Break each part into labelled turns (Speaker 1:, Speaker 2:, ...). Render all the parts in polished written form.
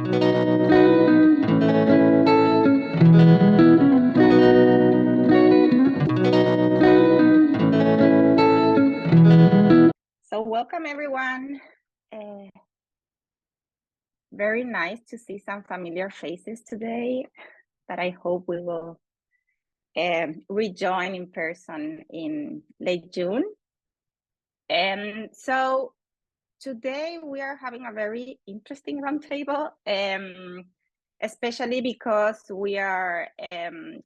Speaker 1: So welcome everyone. Very nice to see some familiar faces today that I hope we will rejoin in person in late June. And so today we are having a very interesting roundtable, especially because we are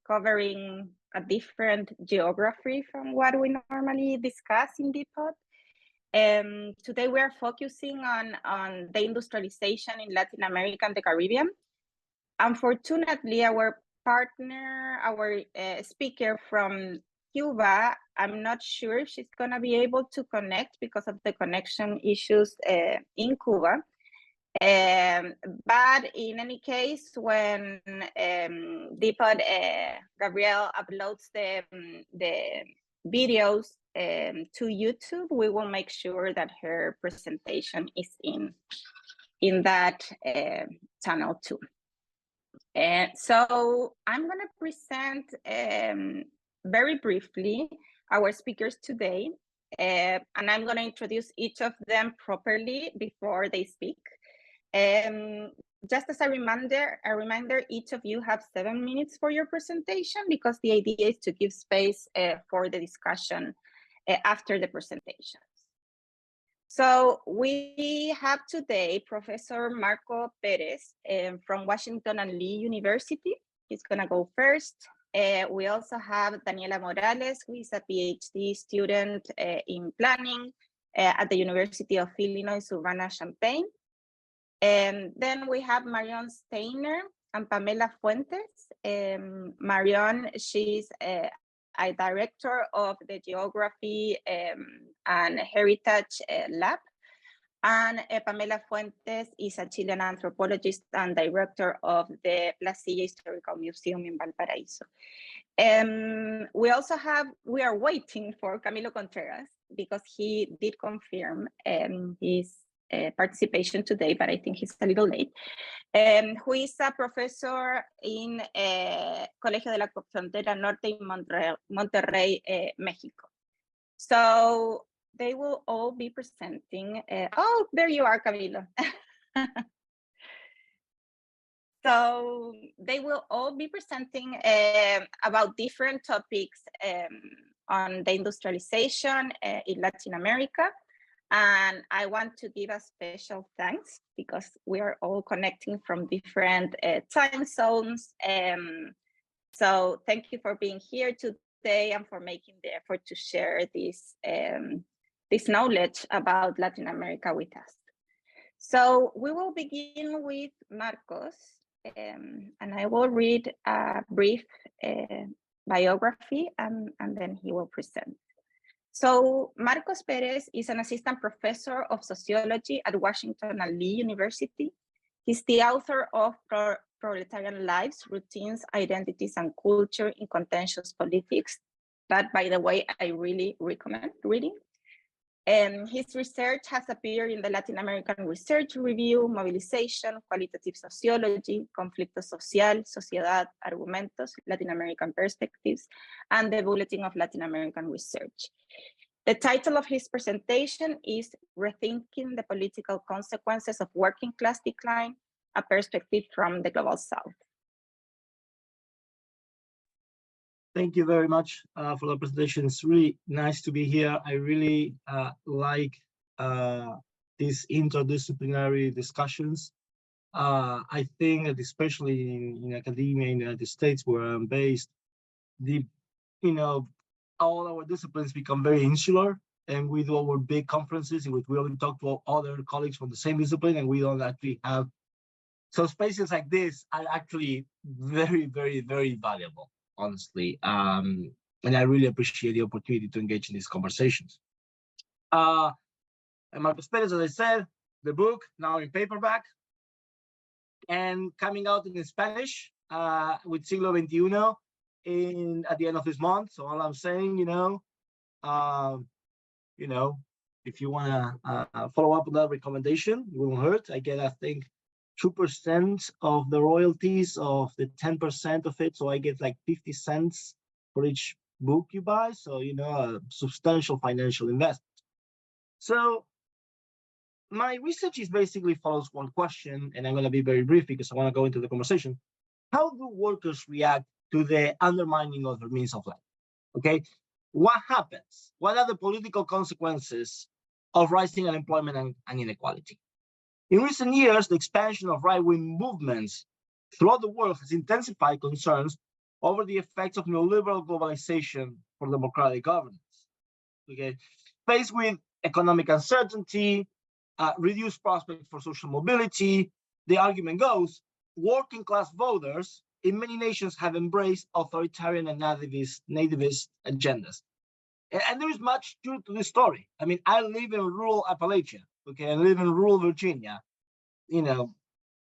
Speaker 1: covering a different geography from what we normally discuss in DPOD. Today we are focusing on the industrialization in Latin America and the Caribbean. Unfortunately, our partner, our speaker from Cuba, I'm not sure if she's gonna be able to connect because of the connection issues in Cuba. But in any case, when DPOD Gabrielle uploads the videos to YouTube, we will make sure that her presentation is in that channel too. So I'm going to present very briefly our speakers today, and I'm going to introduce each of them properly before they speak. Just as a reminder, each of you have 7 minutes for your presentation because the idea is to give space for the discussion after the presentations. So we have today Professor Marco Perez from Washington and Lee University. He's gonna go first. We also have Daniela Morales, who is a PhD student in planning at the University of Illinois, Urbana-Champaign. And then we have Marion Steiner and Pamela Fuentes. Marion, she's a director of the Geography and Heritage Lab. And Pamela Fuentes is a Chilean anthropologist and director of the Placilla Historical Museum in Valparaiso. We are waiting for Camilo Contreras because he did confirm his participation today, but I think he's a little late, who is a professor in Colegio de la Frontera Norte in Monterrey, Mexico. So they will all be presenting. Oh, there you are, Camilo. So they will all be presenting about different topics on the industrialization in Latin America. And I want to give a special thanks because we are all connecting from different time zones. So thank you for being here today and for making the effort to share this, this knowledge about Latin America with us. So we will begin with Marcos, and I will read a brief biography and then he will present. So Marcos Perez is an assistant professor of sociology at Washington and Lee University. He's the author of Proletarian Lives, Routines, Identities, and Culture in Contentious Politics. That, by the way, I really recommend reading. His research has appeared in the Latin American Research Review, Movilization, Qualitative Sociology, Conflicto Social, Sociedad, Argumentos, Latin American Perspectives, and the Bulletin of Latin American Research. The title of his presentation is Rethinking the Political Consequences of Working Class Decline, a Perspective from the Global South.
Speaker 2: Thank you very much for the presentation. It's really nice to be here. I really like these interdisciplinary discussions. I think that especially in academia in the United States, where I'm based, all our disciplines become very insular, and we do our big conferences in which we only talk to other colleagues from the same discipline, and we don't actually have. So spaces like this are actually very, very, very valuable, honestly. And I really appreciate the opportunity to engage in these conversations. And Marcos Perez, as I said, the book now in paperback and coming out in Spanish with Siglo XXI at the end of this month. So all I'm saying, if you want to follow up on that recommendation, it won't hurt. I think 2% of the royalties of the 10% of it. So I get like 50 cents for each book you buy. So, a substantial financial investment. So my research is basically follows one question, and I'm going to be very brief because I want to go into the conversation. How do workers react to the undermining of their means of life? Okay, what happens? What are the political consequences of rising unemployment and inequality? In recent years, the expansion of right-wing movements throughout the world has intensified concerns over the effects of neoliberal globalization for democratic governance. Okay, faced with economic uncertainty, reduced prospects for social mobility, the argument goes, working class voters in many nations have embraced authoritarian and nativist agendas. And there is much truth to this story. I mean, I live in rural Appalachia, okay? I live in rural Virginia,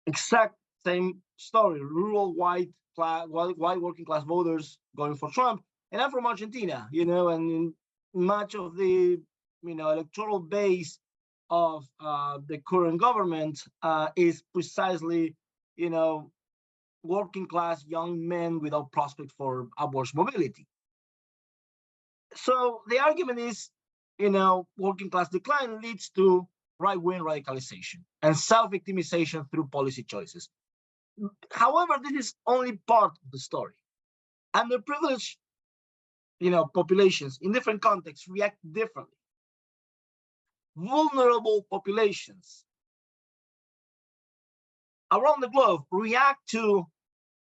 Speaker 2: exact same story, rural white working class voters going for Trump. And I'm from Argentina, and much of the, electoral base of the current government is precisely, working class young men without prospect for upwards mobility. So the argument is, working class decline leads to right-wing radicalization and self-victimization through policy choices. However, this is only part of the story. Underprivileged, populations in different contexts react differently. Vulnerable populations around the globe react to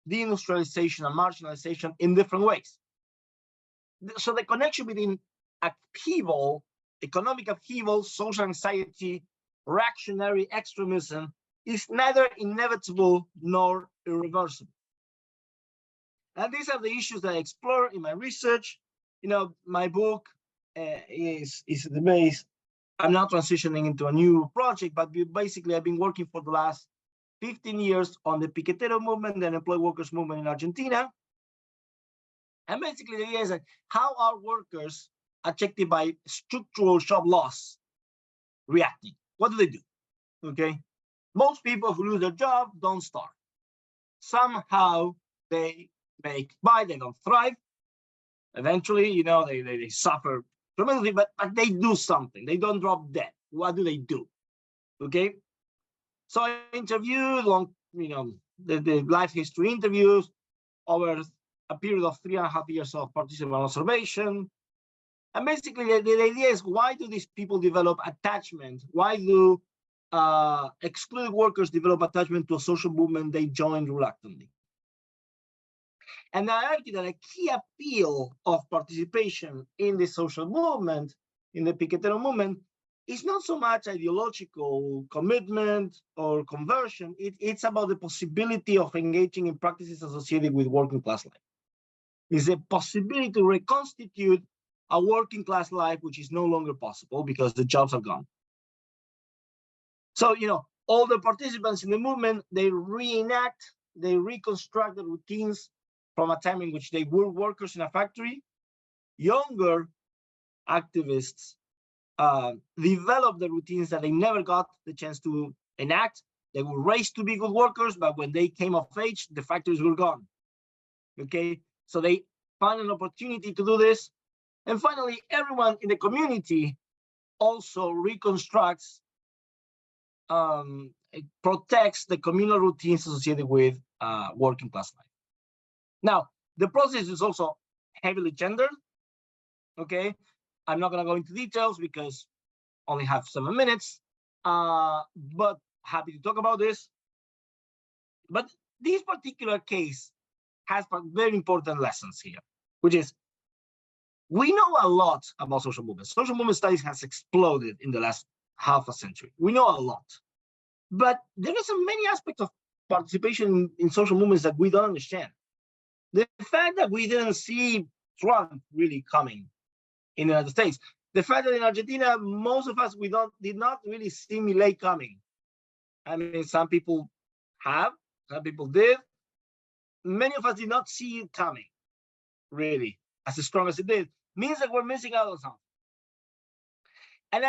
Speaker 2: deindustrialization and marginalization in different ways. So the connection between upheaval, economic upheaval, social anxiety, reactionary extremism is neither inevitable nor irreversible. And these are the issues that I explore in my research. My book is the base. I'm now transitioning into a new project, but basically I've been working for the last 15 years on the Piquetero movement, the unemployed workers movement in Argentina. And basically the idea is that how are workers affected by structural job loss reacting? What do they do? Okay. Most people who lose their job don't starve. Somehow they make by, they don't thrive. Eventually, they suffer tremendously, but they do something. They don't drop dead. What do they do? Okay. So I interviewed the life history interviews over a period of 3.5 years of participant observation. And basically the idea is, why do these people develop attachment? Why do excluded workers develop attachment to a social movement they joined reluctantly? And I argue that a key appeal of participation in the social movement, in the Piquetero movement, is not so much ideological commitment or conversion. It's about the possibility of engaging in practices associated with working class life. It's a possibility to reconstitute a working class life, which is no longer possible because the jobs are gone. So, all the participants in the movement, they reenact, they reconstruct the routines from a time in which they were workers in a factory. Younger activists develop the routines that they never got the chance to enact. They were raised to be good workers, but when they came of age, the factories were gone. Okay, so they find an opportunity to do this. And finally, everyone in the community also reconstructs, protects the communal routines associated with working class life. Now, the process is also heavily gendered. Okay, I'm not going to go into details because I only have 7 minutes, but happy to talk about this. But this particular case has very important lessons here, which is, we know a lot about social movements. Social movement studies has exploded in the last half a century. We know a lot, but there are so many aspects of participation in social movements that we don't understand. The fact that we didn't see Trump really coming in the United States, the fact that in Argentina, most of us, did not really see Milei coming. I mean, some people have, some people did. Many of us did not see it coming, really, as strong as it did. Means that we're missing out on something. And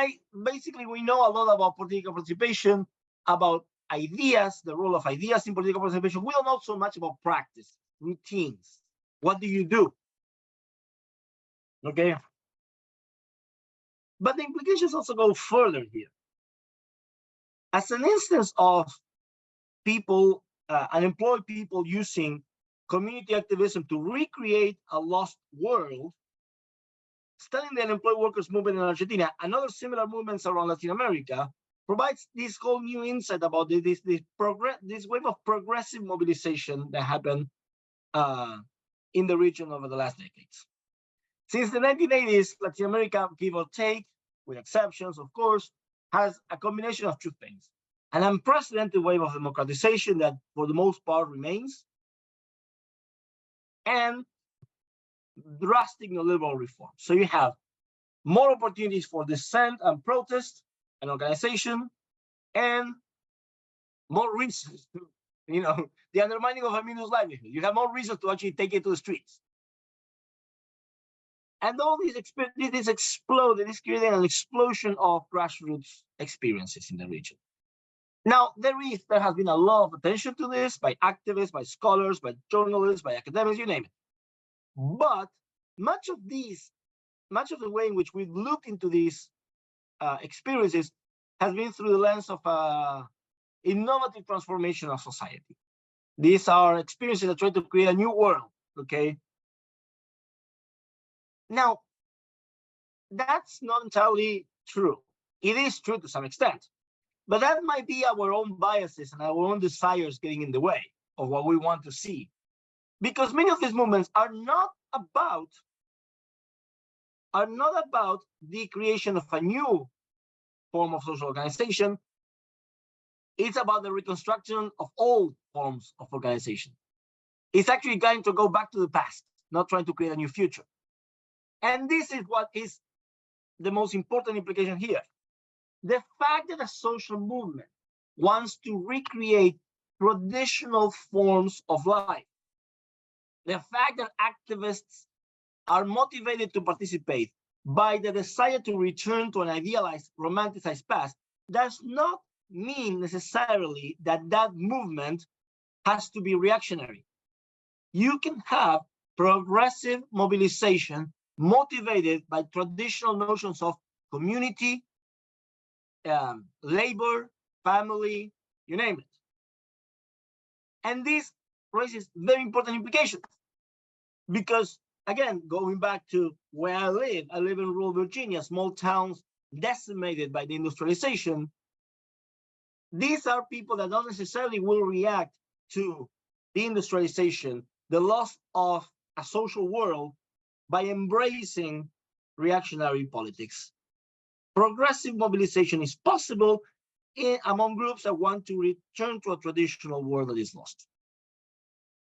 Speaker 2: we know a lot about political participation, about ideas, the role of ideas in political participation. We don't know so much about practice, routines. What do you do? Okay. But the implications also go further here. As an instance of people, unemployed people using community activism to recreate a lost world, studying the unemployed workers movement in Argentina and other similar movements around Latin America provides this whole new insight about this wave of progressive mobilization that happened in the region over the last decades. Since the 1980s, Latin America, give or take, with exceptions, of course, has a combination of two things. An unprecedented wave of democratization that, for the most part, remains, and drastic neoliberal reform. So you have more opportunities for dissent and protest and organization, and more reasons to, the undermining of a minus livelihood. You have more reasons to actually take it to the streets. And all these exploded, this created an explosion of grassroots experiences in the region. Now, there has been a lot of attention to this by activists, by scholars, by journalists, by academics, you name it. But much of the way in which we've looked into these experiences has been through the lens of innovative transformation of society. These are experiences that try to create a new world, okay? Now, that's not entirely true. It is true to some extent, but that might be our own biases and our own desires getting in the way of what we want to see. Because many of these movements are not about the creation of a new form of social organization. It's about the reconstruction of old forms of organization. It's actually going to go back to the past, not trying to create a new future. And this is what is the most important implication here. The fact that a social movement wants to recreate traditional forms of life, the fact that activists are motivated to participate by the desire to return to an idealized, romanticized past, does not mean necessarily that that movement has to be reactionary. You can have progressive mobilization motivated by traditional notions of community, labor, family, you name it. And this raises very important implications because, again, going back to where I live in rural Virginia, small towns decimated by the industrialization. These are people that don't necessarily will react to the industrialization, the loss of a social world, by embracing reactionary politics. Progressive mobilization is possible among groups that want to return to a traditional world that is lost.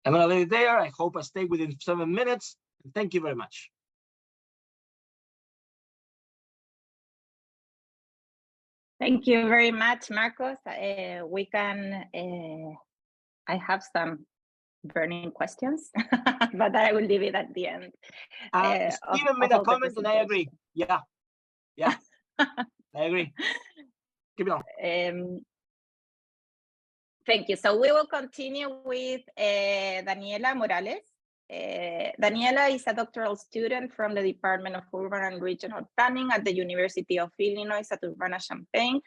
Speaker 2: I'm going to leave it there. I hope I stay within 7 minutes. Thank you very much.
Speaker 1: Thank you very much, Marcos. I have some burning questions, but I will leave it at the end.
Speaker 2: Steven made a comment and I agree. Yeah, I agree. Keep it on.
Speaker 1: Thank you. So we will continue with Daniela Morales. Daniela is a doctoral student from the Department of Urban and Regional Planning at the University of Illinois at Urbana-Champaign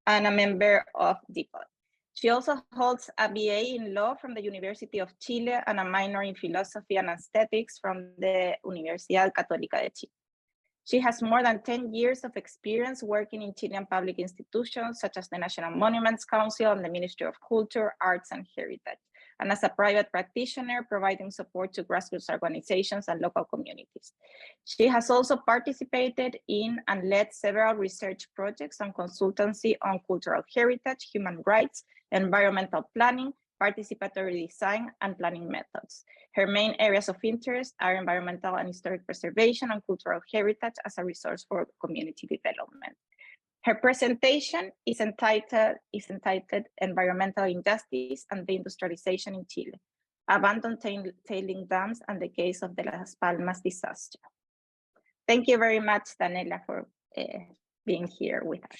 Speaker 1: and a member of DIPOD. She also holds a BA in law from the University of Chile and a minor in philosophy and aesthetics from the Universidad Católica de Chile. She has more than 10 years of experience working in Chilean public institutions such as the National Monuments Council and the Ministry of Culture, Arts and Heritage, and as a private practitioner providing support to grassroots organizations and local communities. She has also participated in and led several research projects and consultancy on cultural heritage, human rights, environmental planning, participatory design, and planning methods. Her main areas of interest are environmental and historic preservation and cultural heritage as a resource for community development. Her presentation is entitled Environmental Injustice and Deindustrialization in Chile, Abandoned Tailing Dams and the Case of the Las Palmas Disaster. Thank you very much, Daniela, for being here with us.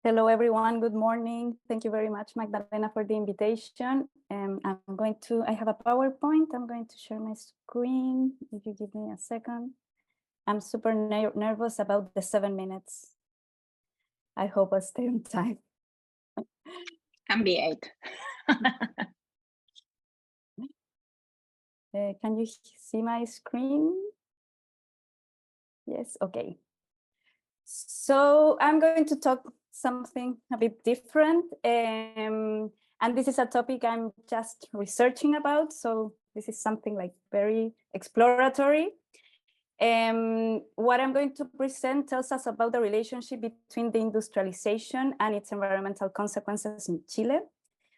Speaker 3: Hello, everyone. Good morning. Thank you very much, Magdalena, for the invitation. I have a PowerPoint. I'm going to share my screen. If you give me a second. I'm super nervous about the 7 minutes. I hope I stay on time.
Speaker 1: Can be 8.
Speaker 3: Can you see my screen? Yes, okay. So I'm going to talk something a bit different. And this is a topic I'm just researching about. So this is something like very exploratory. What I'm going to present tells us about the relationship between the industrialization and its environmental consequences in Chile.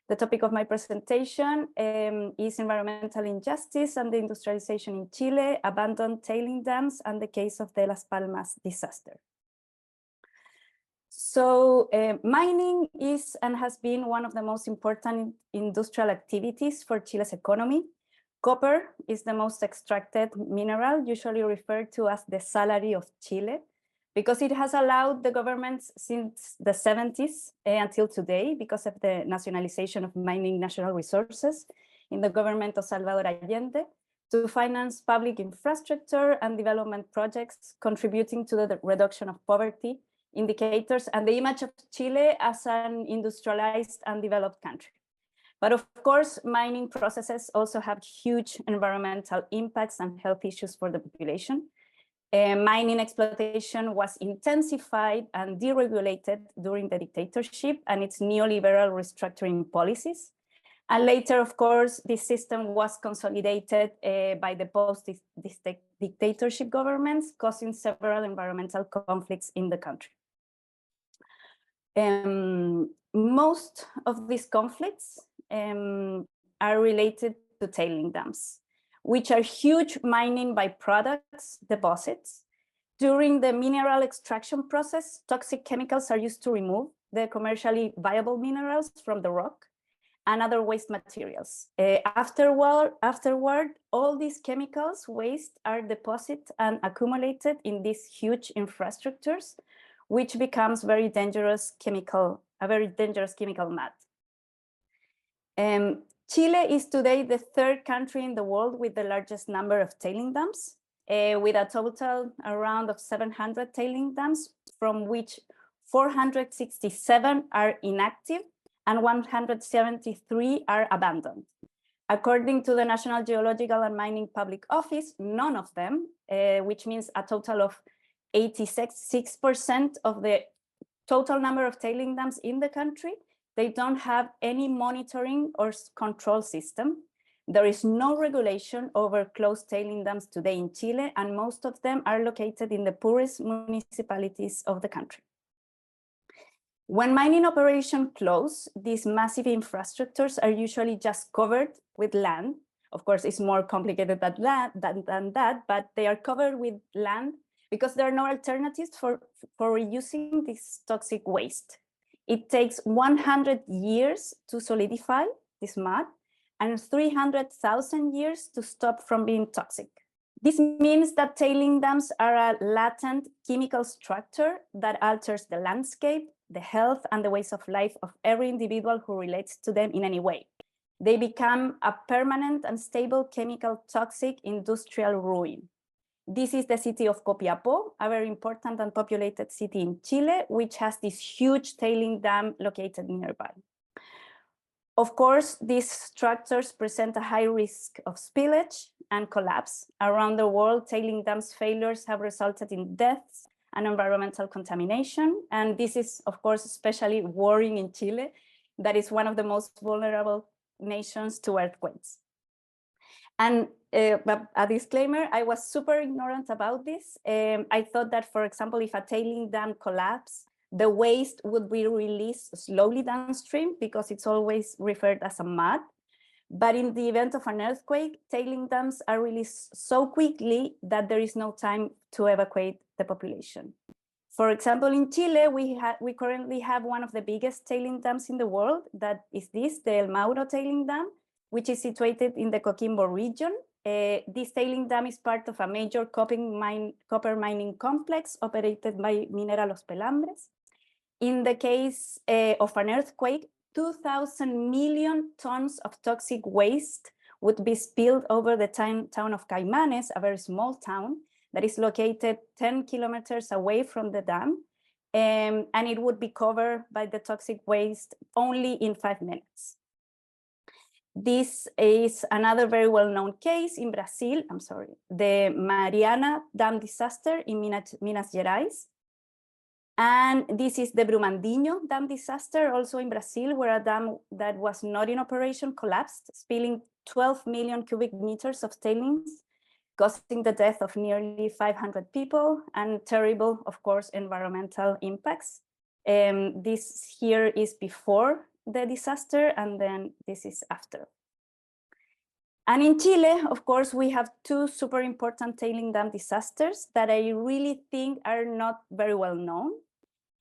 Speaker 3: The topic of my presentation is environmental injustice and the industrialization in Chile, abandoned tailing dams, and the case of the Las Palmas disaster. So mining is and has been one of the most important industrial activities for Chile's economy. Copper is the most extracted mineral, usually referred to as the salary of Chile, because it has allowed the governments since the 70s until today, because of the nationalization of mining national resources in the government of Salvador Allende, to finance public infrastructure and development projects, contributing to the reduction of poverty indicators and the image of Chile as an industrialized and developed country. But of course, mining processes also have huge environmental impacts and health issues for the population. Mining exploitation was intensified and deregulated during the dictatorship and its neoliberal restructuring policies. And later, of course, this system was consolidated by the post-dictatorship governments, causing several environmental conflicts in the country. Most of these conflicts are related to tailing dams, which are huge mining byproducts deposits. During the mineral extraction process, toxic chemicals are used to remove the commercially viable minerals from the rock and other waste materials. Afterward, all these chemicals waste are deposited and accumulated in these huge infrastructures, which becomes a very dangerous chemical mud. Chile is today the 3rd country in the world with the largest number of tailing dams, with a total around of 700 tailing dams, from which 467 are inactive and 173 are abandoned. According to the National Geological and Mining Public Office, none of them, which means a total of 86% of the total number of tailing dams in the country, they don't have any monitoring or control system. There is no regulation over closed tailing dams today in Chile, and most of them are located in the poorest municipalities of the country. When mining operations close, these massive infrastructures are usually just covered with land. Of course, it's more complicated than that, but they are covered with land because there are no alternatives for reusing this toxic waste. It takes 100 years to solidify this mud and 300,000 years to stop from being toxic. This means that tailing dams are a latent chemical structure that alters the landscape, the health, and the ways of life of every individual who relates to them in any way. They become a permanent and stable chemical toxic industrial ruin. This is the city of Copiapó, a very important and populated city in Chile, which has this huge tailing dam located nearby. Of course, these structures present a high risk of spillage and collapse. Around the world, tailing dams failures have resulted in deaths and environmental contamination. And this is, of course, especially worrying in Chile, that is one of the most vulnerable nations to earthquakes. And a disclaimer, I was super ignorant about this. I thought that, for example, if a tailing dam collapsed, the waste would be released slowly downstream because it's always referred as a mud. But in the event of an earthquake, tailing dams are released so quickly that there is no time to evacuate the population. For example, in Chile, we currently have one of the biggest tailing dams in the world. That is the El Mauro tailing dam, which is situated in the Coquimbo region. This tailing dam is part of a major copper mining complex operated by Minera Los Pelambres. In the case of an earthquake, 2,000 million tons of toxic waste would be spilled over the town of Caimanes, a very small town that is located 10 kilometers away from the dam. And it would be covered by the toxic waste only in 5 minutes. This is another very well-known case in Brazil, the Mariana Dam disaster in Minas Gerais. And this is the Brumadinho Dam disaster, also in Brazil, where a dam that was not in operation collapsed, spilling 12 million cubic meters of tailings, causing the death of nearly 500 people and terrible, of course, environmental impacts. This here is before the disaster, and then this is after. And in Chile, of course, we have 2 super important tailing dam disasters that I really think are not very well known.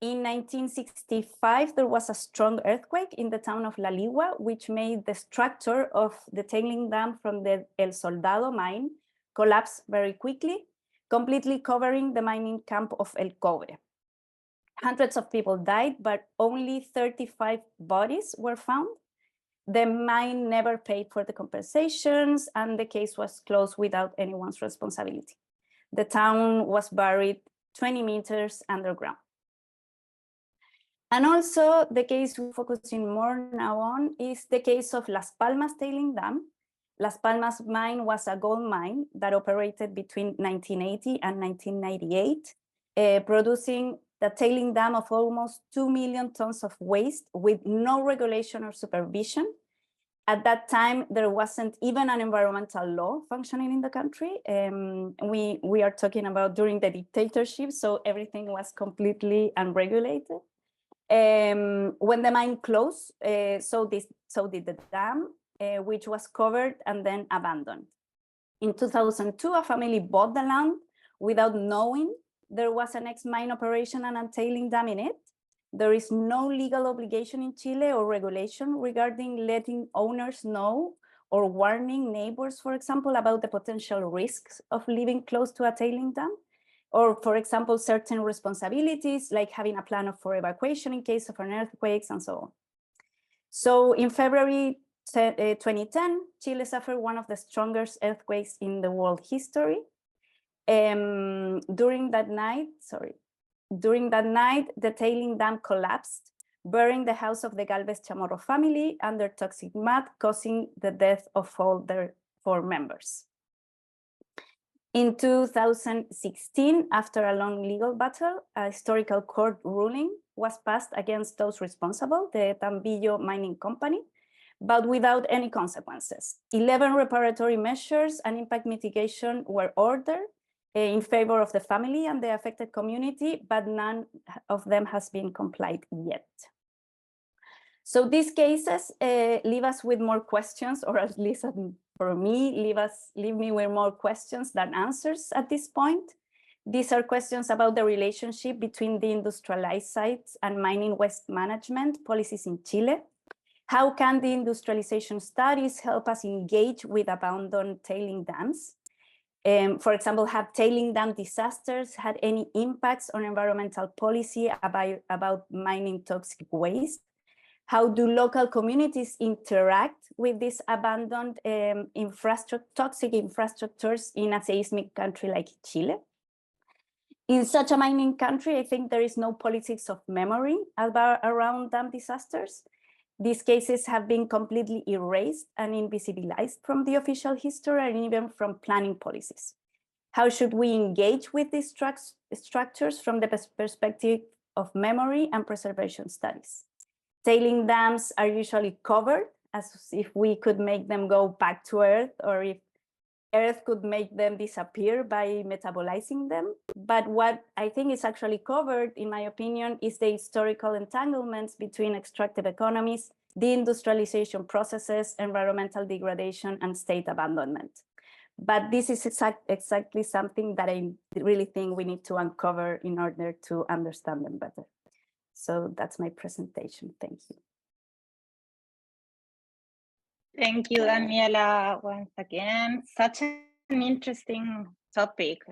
Speaker 3: In 1965, there was a strong earthquake in the town of La Ligua, which made the structure of the tailing dam from the El Soldado mine collapse very quickly, completely covering the mining camp of El Cobre. Hundreds of people died, but only 35 bodies were found. The mine never paid for the compensations, and the case was closed without anyone's responsibility. The town was buried 20 meters underground. And also the case we're focusing more now on is the case of Las Palmas tailing dam. Las Palmas mine was a gold mine that operated between 1980 and 1998, producing the tailing dam of almost 2 million tons of waste with no regulation or supervision. At that time, there wasn't even an environmental law functioning in the country. We are talking about during the dictatorship, so everything was completely unregulated. When the mine closed, so did the dam, which was covered and then abandoned. In 2002, a family bought the land without knowing there was an ex-mine operation and a tailing dam in it. There is no legal obligation in Chile or regulation regarding letting owners know or warning neighbors, for example, about the potential risks of living close to a tailing dam, or, for example, certain responsibilities like having a plan for evacuation in case of an earthquake and so on. So in February 2010, Chile suffered one of the strongest earthquakes in the world history. During that night, the tailing dam collapsed, burying the house of the Galvez Chamorro family under toxic mud, causing the death of all their 4 members. In 2016, after a long legal battle, a historical court ruling was passed against those responsible, the Tambillo Mining Company, but without any consequences. 11 reparatory measures and impact mitigation were ordered in favor of the family and the affected community, but none of them has been complied yet. So these cases leave us with more questions, or at least for me, leave me with more questions than answers at this point. These are questions about the relationship between the industrialized sites and mining waste management policies in Chile. How can the industrialization studies help us engage with abandoned tailing dams? For example, have tailing dam disasters had any impacts on environmental policy about mining toxic waste? How do local communities interact with these abandoned toxic infrastructures in a seismic country like Chile? In such a mining country, I think there is no politics of memory around dam disasters. These cases have been completely erased and invisibilized from the official history and even from planning policies. How should we engage with these structures from the perspective of memory and preservation studies? Tailing dams are usually covered as if we could make them go back to Earth, or if Earth could make them disappear by metabolizing them. But what I think is actually covered, in my opinion, is the historical entanglements between extractive economies, deindustrialization processes, environmental degradation, and state abandonment. But this is exactly something that I really think we need to uncover in order to understand them better. So that's my presentation. Thank you.
Speaker 1: Thank you, Daniela, once again. Such an interesting topic.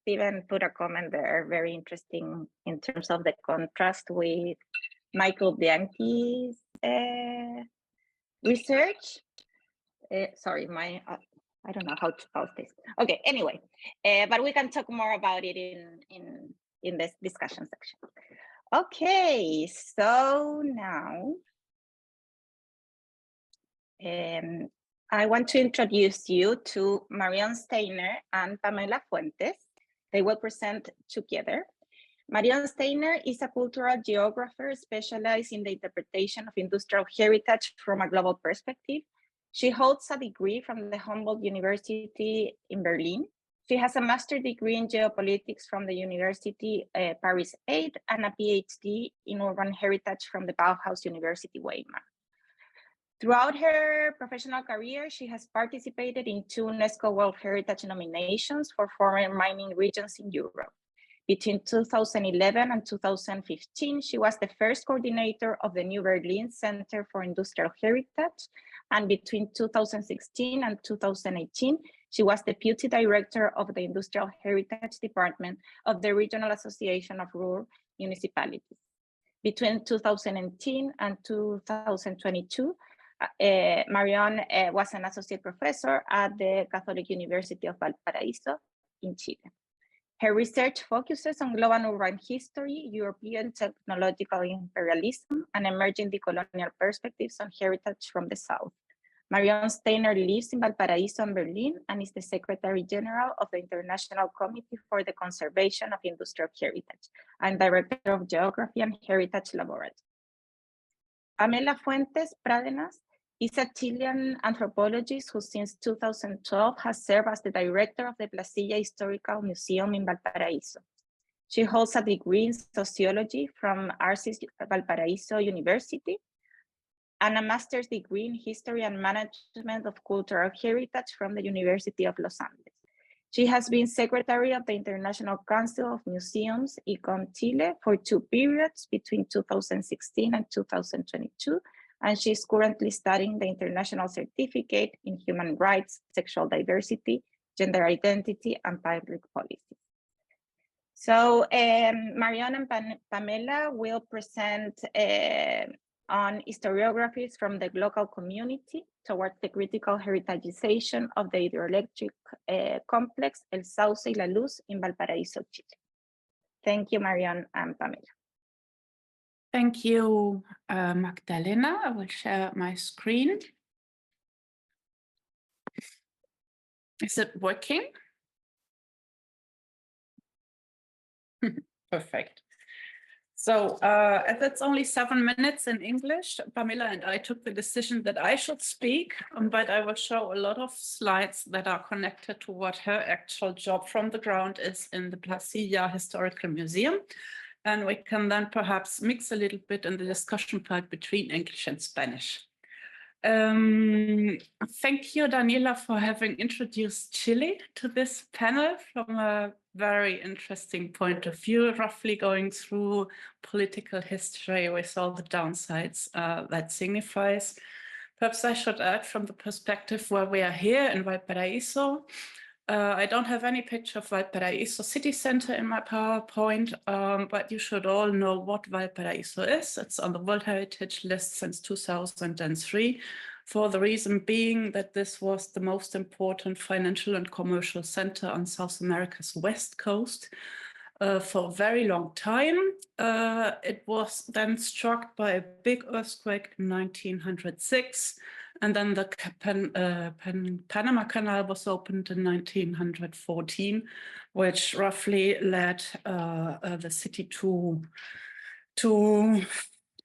Speaker 1: Stephen put a comment there, very interesting in terms of the contrast with Michael Bianchi's research. Sorry, I don't know how to pause this. Okay, anyway, but we can talk more about it in this discussion section. Okay, so now I want to introduce you to Marion Steiner and Pamela Fuentes. They will present together. Marion Steiner is a cultural geographer specialized in the interpretation of industrial heritage from a global perspective. She holds a degree from the Humboldt University in Berlin. She has a master's degree in geopolitics from the University Paris 8 and a PhD in urban heritage from the Bauhaus University Weimar. Throughout her professional career, she has participated in 2 UNESCO World Heritage nominations for former mining regions in Europe. Between 2011 and 2015, she was the first coordinator of the New Berlin Center for Industrial Heritage. And between 2016 and 2018, she was deputy director of the Industrial Heritage Department of the Regional Association of Rural Municipalities. Between 2010 and 2022, Marion was an associate professor at the Catholic University of Valparaiso in Chile. Her research focuses on global urban history, European technological imperialism, and emerging decolonial perspectives on heritage from the South. Marion Steiner lives in Valparaiso and Berlin and is the Secretary General of the International Committee for the Conservation of Industrial Heritage and Director of Geography and Heritage Laboratory. Pamela Fuentes Pradenas is a Chilean anthropologist who since 2012 has served as the director of the Placilla Historical Museum in Valparaiso. She holds a degree in sociology from Arcis Valparaiso University and a master's degree in history and management of cultural heritage from the University of Los Andes. She has been secretary of the International Council of Museums, ICOM Chile, for 2 periods between 2016 and 2022, and she's currently studying the International Certificate in Human Rights, Sexual Diversity, Gender Identity, and Public Policy. So Marion and Pamela will present on historiographies from the local community towards the critical heritagization of the hydroelectric complex El Sauce y la Luz in Valparaiso, Chile. Thank you, Marion and Pamela.
Speaker 4: Thank you, Magdalena. I will share my screen. Is it working? Perfect. So as it's only 7 minutes in English, Pamela and I took the decision that I should speak, but I will show a lot of slides that are connected to what her actual job from the ground is in the Placilla Historical Museum. And we can then perhaps mix a little bit in the discussion part between English and Spanish. Thank you, Daniela, for having introduced Chile to this panel from a very interesting point of view, roughly going through political history with all the downsides that signifies. Perhaps I should add from the perspective where we are here in Valparaiso. I don't have any picture of Valparaiso city center in my PowerPoint, but you should all know what Valparaiso is. It's on the World Heritage List since 2003, for the reason being that this was the most important financial and commercial center on South America's west coast for a very long time. It was then struck by a big earthquake in 1906. And then the Panama Canal was opened in 1914, which roughly led the city to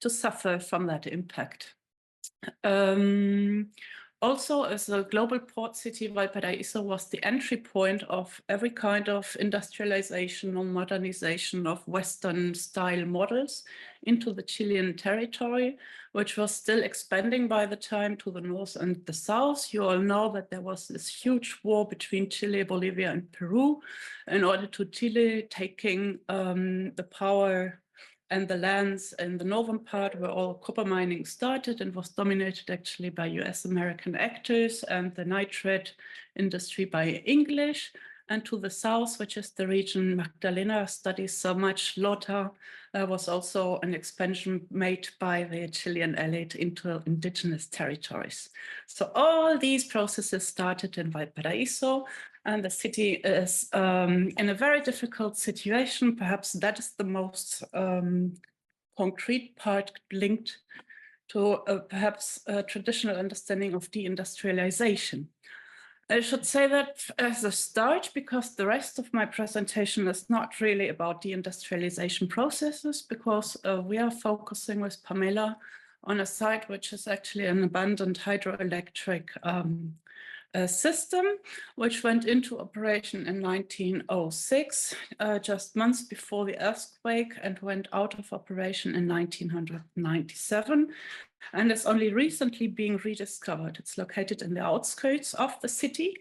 Speaker 4: suffer from that impact. Also, as a global port city, Valparaiso was the entry point of every kind of industrialization or modernization of Western-style models into the Chilean territory, which was still expanding by the time to the north and the south. You all know that there was this huge war between Chile, Bolivia, and Peru in order to Chile taking the power and the lands in the northern part where all copper mining started and was dominated actually by US American actors, and the nitrate industry by English. And to the south, which is the region Magdalena studies so much, Lota, was also an expansion made by the Chilean elite into indigenous territories. So all these processes started in Valparaiso, and the city is in a very difficult situation. Perhaps that is the most concrete part linked to perhaps a traditional understanding of deindustrialization. I should say that as a start, because the rest of my presentation is not really about deindustrialization processes, because we are focusing with Pamela on a site which is actually an abandoned hydroelectric system, which went into operation in 1906, just months before the earthquake, and went out of operation in 1997. And it's only recently being rediscovered. It's located in the outskirts of the city.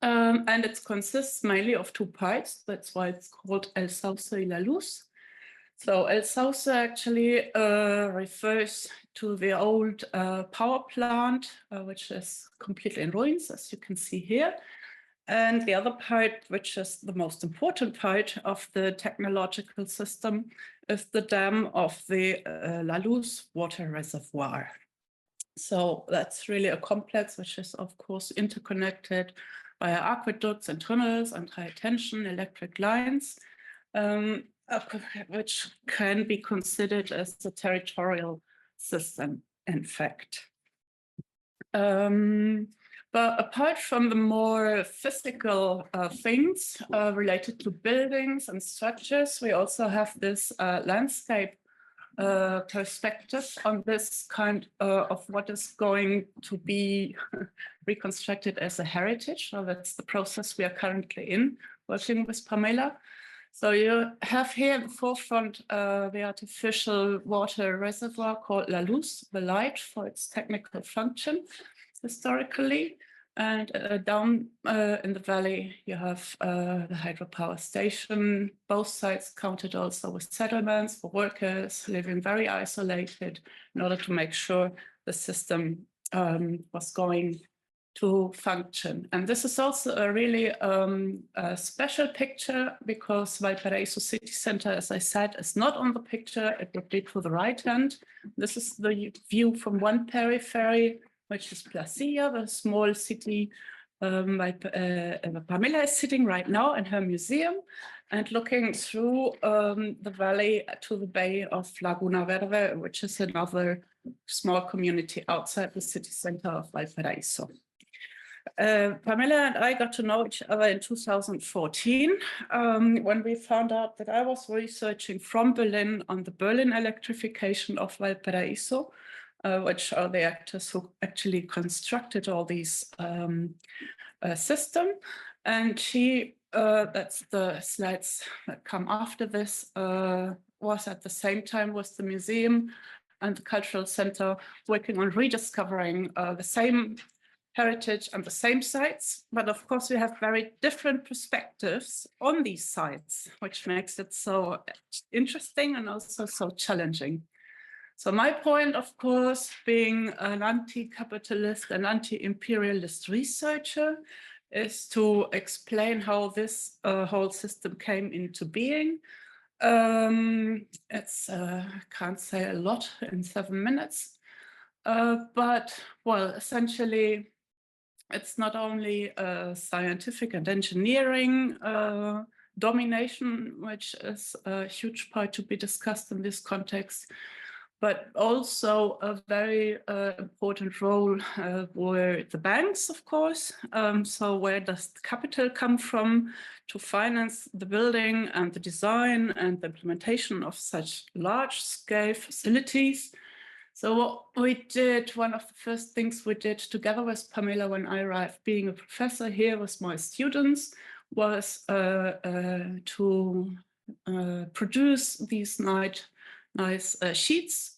Speaker 4: And it consists mainly of two parts. That's why it's called El Sauce y la Luz. So El Sauce actually refers to the old power plant, which is completely in ruins, as you can see here. And the other part, which is the most important part of the technological system, is the dam of the La Luz water reservoir. So that's really a complex which is, of course, interconnected via aqueducts and tunnels and high tension electric lines, which can be considered as a territorial system, in fact. But apart from the more physical things related to buildings and structures, we also have this landscape perspective on this kind of what is going to be reconstructed as a heritage. So that's the process we are currently in, working with Pamela. So you have here in the forefront the artificial water reservoir called La Luz, the light for its technical function historically. And down in the valley, you have the hydropower station. Both sides counted also with settlements for workers living very isolated in order to make sure the system was going to function. And this is also a really a special picture because Valparaiso city center, as I said, is not on the picture. It would be to the right hand. This is the view from one periphery, which is Placilla, the small city Pamela is sitting right now in her museum and looking through the valley to the bay of Laguna Verde, which is another small community outside the city center of Valparaiso. Pamela and I got to know each other in 2014 when we found out that I was researching from Berlin on the Berlin electrification of Valparaiso, which are the actors who actually constructed all these system. And she, that's the slides that come after this, was at the same time with the museum and the cultural center working on rediscovering the same heritage and the same sites. But of course, we have very different perspectives on these sites, which makes it so interesting and also so challenging. So my point, of course, being an anti-capitalist and anti-imperialist researcher, is to explain how this whole system came into being. It's can't say a lot in 7 minutes, but well, essentially, it's not only scientific and engineering domination, which is a huge part to be discussed in this context, but also a very important role were the banks, of course. So where does the capital come from to finance the building and the design and the implementation of such large-scale facilities? So what we did, one of the first things we did together with Pamela when I arrived, being a professor here with my students, was to produce these nice sheets,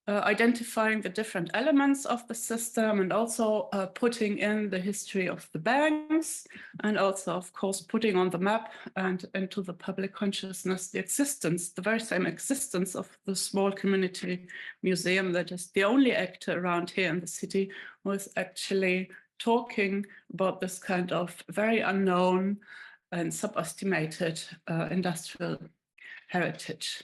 Speaker 4: identifying the different elements of the system and also putting in the history of the banks and also, of course, putting on the map and into the public consciousness the existence, the very same existence of the small community museum that is the only actor around here in the city, was actually talking about this kind of very unknown and subestimated industrial heritage.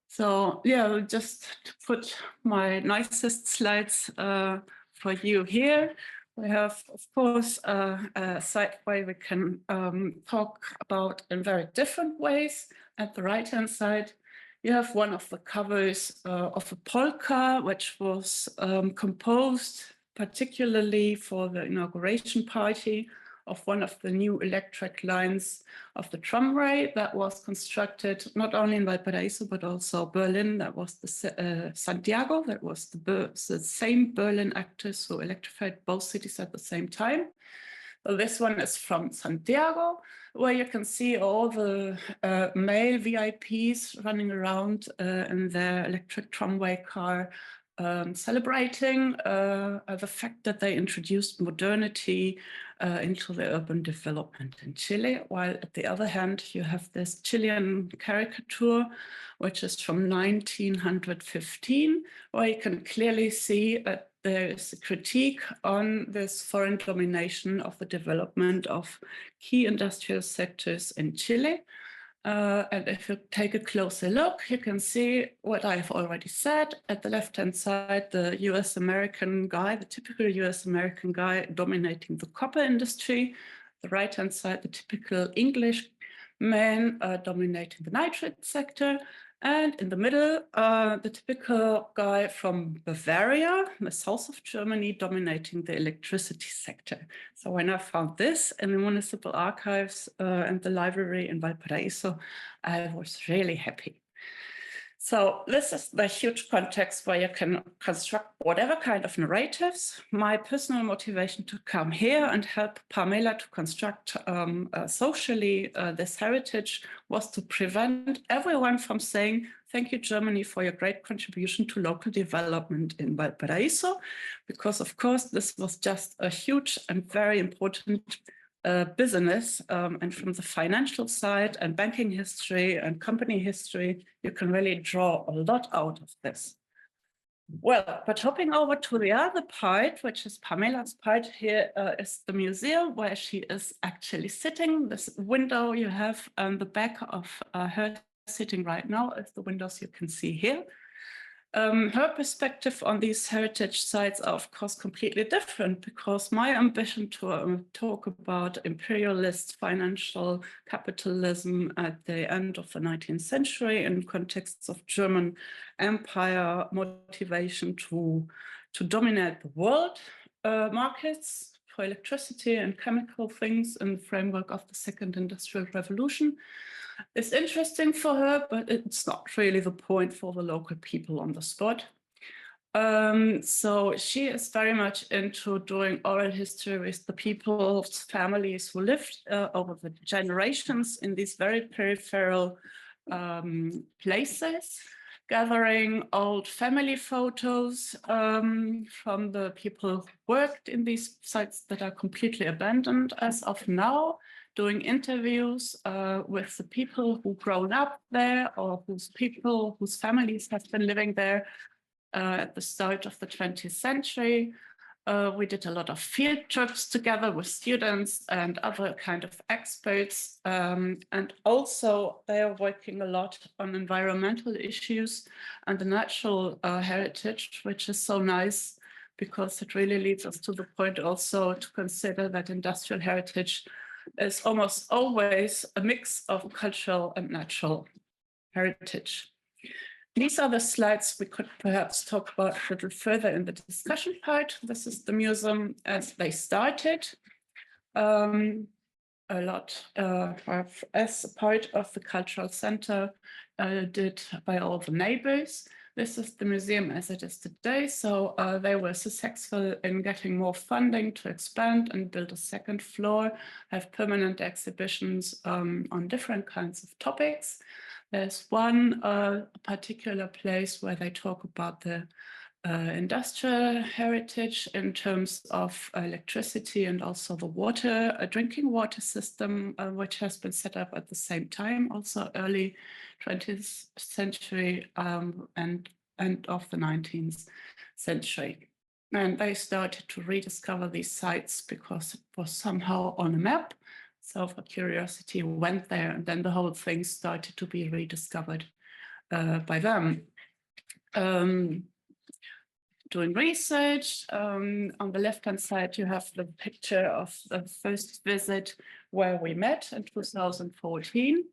Speaker 4: So yeah, just to put my nicest slides for you here. We have, of course, a site where we can talk about in very different ways. At the right-hand side, you have one of the covers of a polka, which was composed particularly for the inauguration party of one of the new electric lines of the tramway that was constructed not only in Valparaiso, but also Berlin. That was the Santiago, that was the same Berlin actors who electrified both cities at the same time. So this one is from Santiago, where you can see all the male VIPs running around in their electric tramway car, celebrating the fact that they introduced modernity into the urban development in Chile, while at the other hand, you have this Chilean caricature, which is from 1915, where you can clearly see that there is a critique on this foreign domination of the development of key industrial sectors in Chile. And if you take a closer look, you can see what I've already said. At the left-hand side, the US-American guy, the typical US-American guy dominating the copper industry. The right-hand side, the typical English man dominating the nitrate sector. And in the middle, the typical guy from Bavaria, the south of Germany, dominating the electricity sector. So when I found this in the municipal archives and the library in Valparaiso, I was really happy. So this is the huge context where you can construct whatever kind of narratives. My personal motivation to come here and help Pamela to construct socially this heritage was to prevent everyone from saying, thank you, Germany, for your great contribution to local development in Valparaiso, because of course, this was just a huge and very important business, and from the financial side and banking history and company history, you can really draw a lot out of this. Well, but hopping over to the other part, which is Pamela's part here, is the museum where she is actually sitting. This window you have on the back of her sitting right now is the windows you can see here. Her perspective on these heritage sites are, of course, completely different, because my ambition to talk about imperialist financial capitalism at the end of the 19th century in contexts of German empire motivation to dominate the world markets for electricity and chemical things in the framework of the Second Industrial Revolution. It's interesting for her, but it's not really the point for the local people on the spot. So she is very much into doing oral history with the people's families who lived over the generations in these very peripheral places, gathering old family photos from the people who worked in these sites that are completely abandoned as of now, doing interviews with the people who grown up there or whose families have been living there at the start of the 20th century. We did a lot of field trips together with students and other kind of experts. And also they are working a lot on environmental issues and the natural heritage, which is so nice, because it really leads us to the point also to consider that industrial heritage is almost always a mix of cultural and natural heritage. These are the slides we could perhaps talk about a little further in the discussion part. This is the museum as they started. A lot as a part of the cultural center did by all the neighbors. This is the museum as it is today. So they were successful in getting more funding to expand and build a second floor, have permanent exhibitions on different kinds of topics. There's one particular place where they talk about the industrial heritage in terms of electricity and also the water, a drinking water system, which has been set up at the same time, also early 20th century and end of the 19th century. And they started to rediscover these sites because it was somehow on a map. So for curiosity, went there, and then the whole thing started to be rediscovered by them. Doing research. On the left-hand side, you have the picture of the first visit where we met in 2014.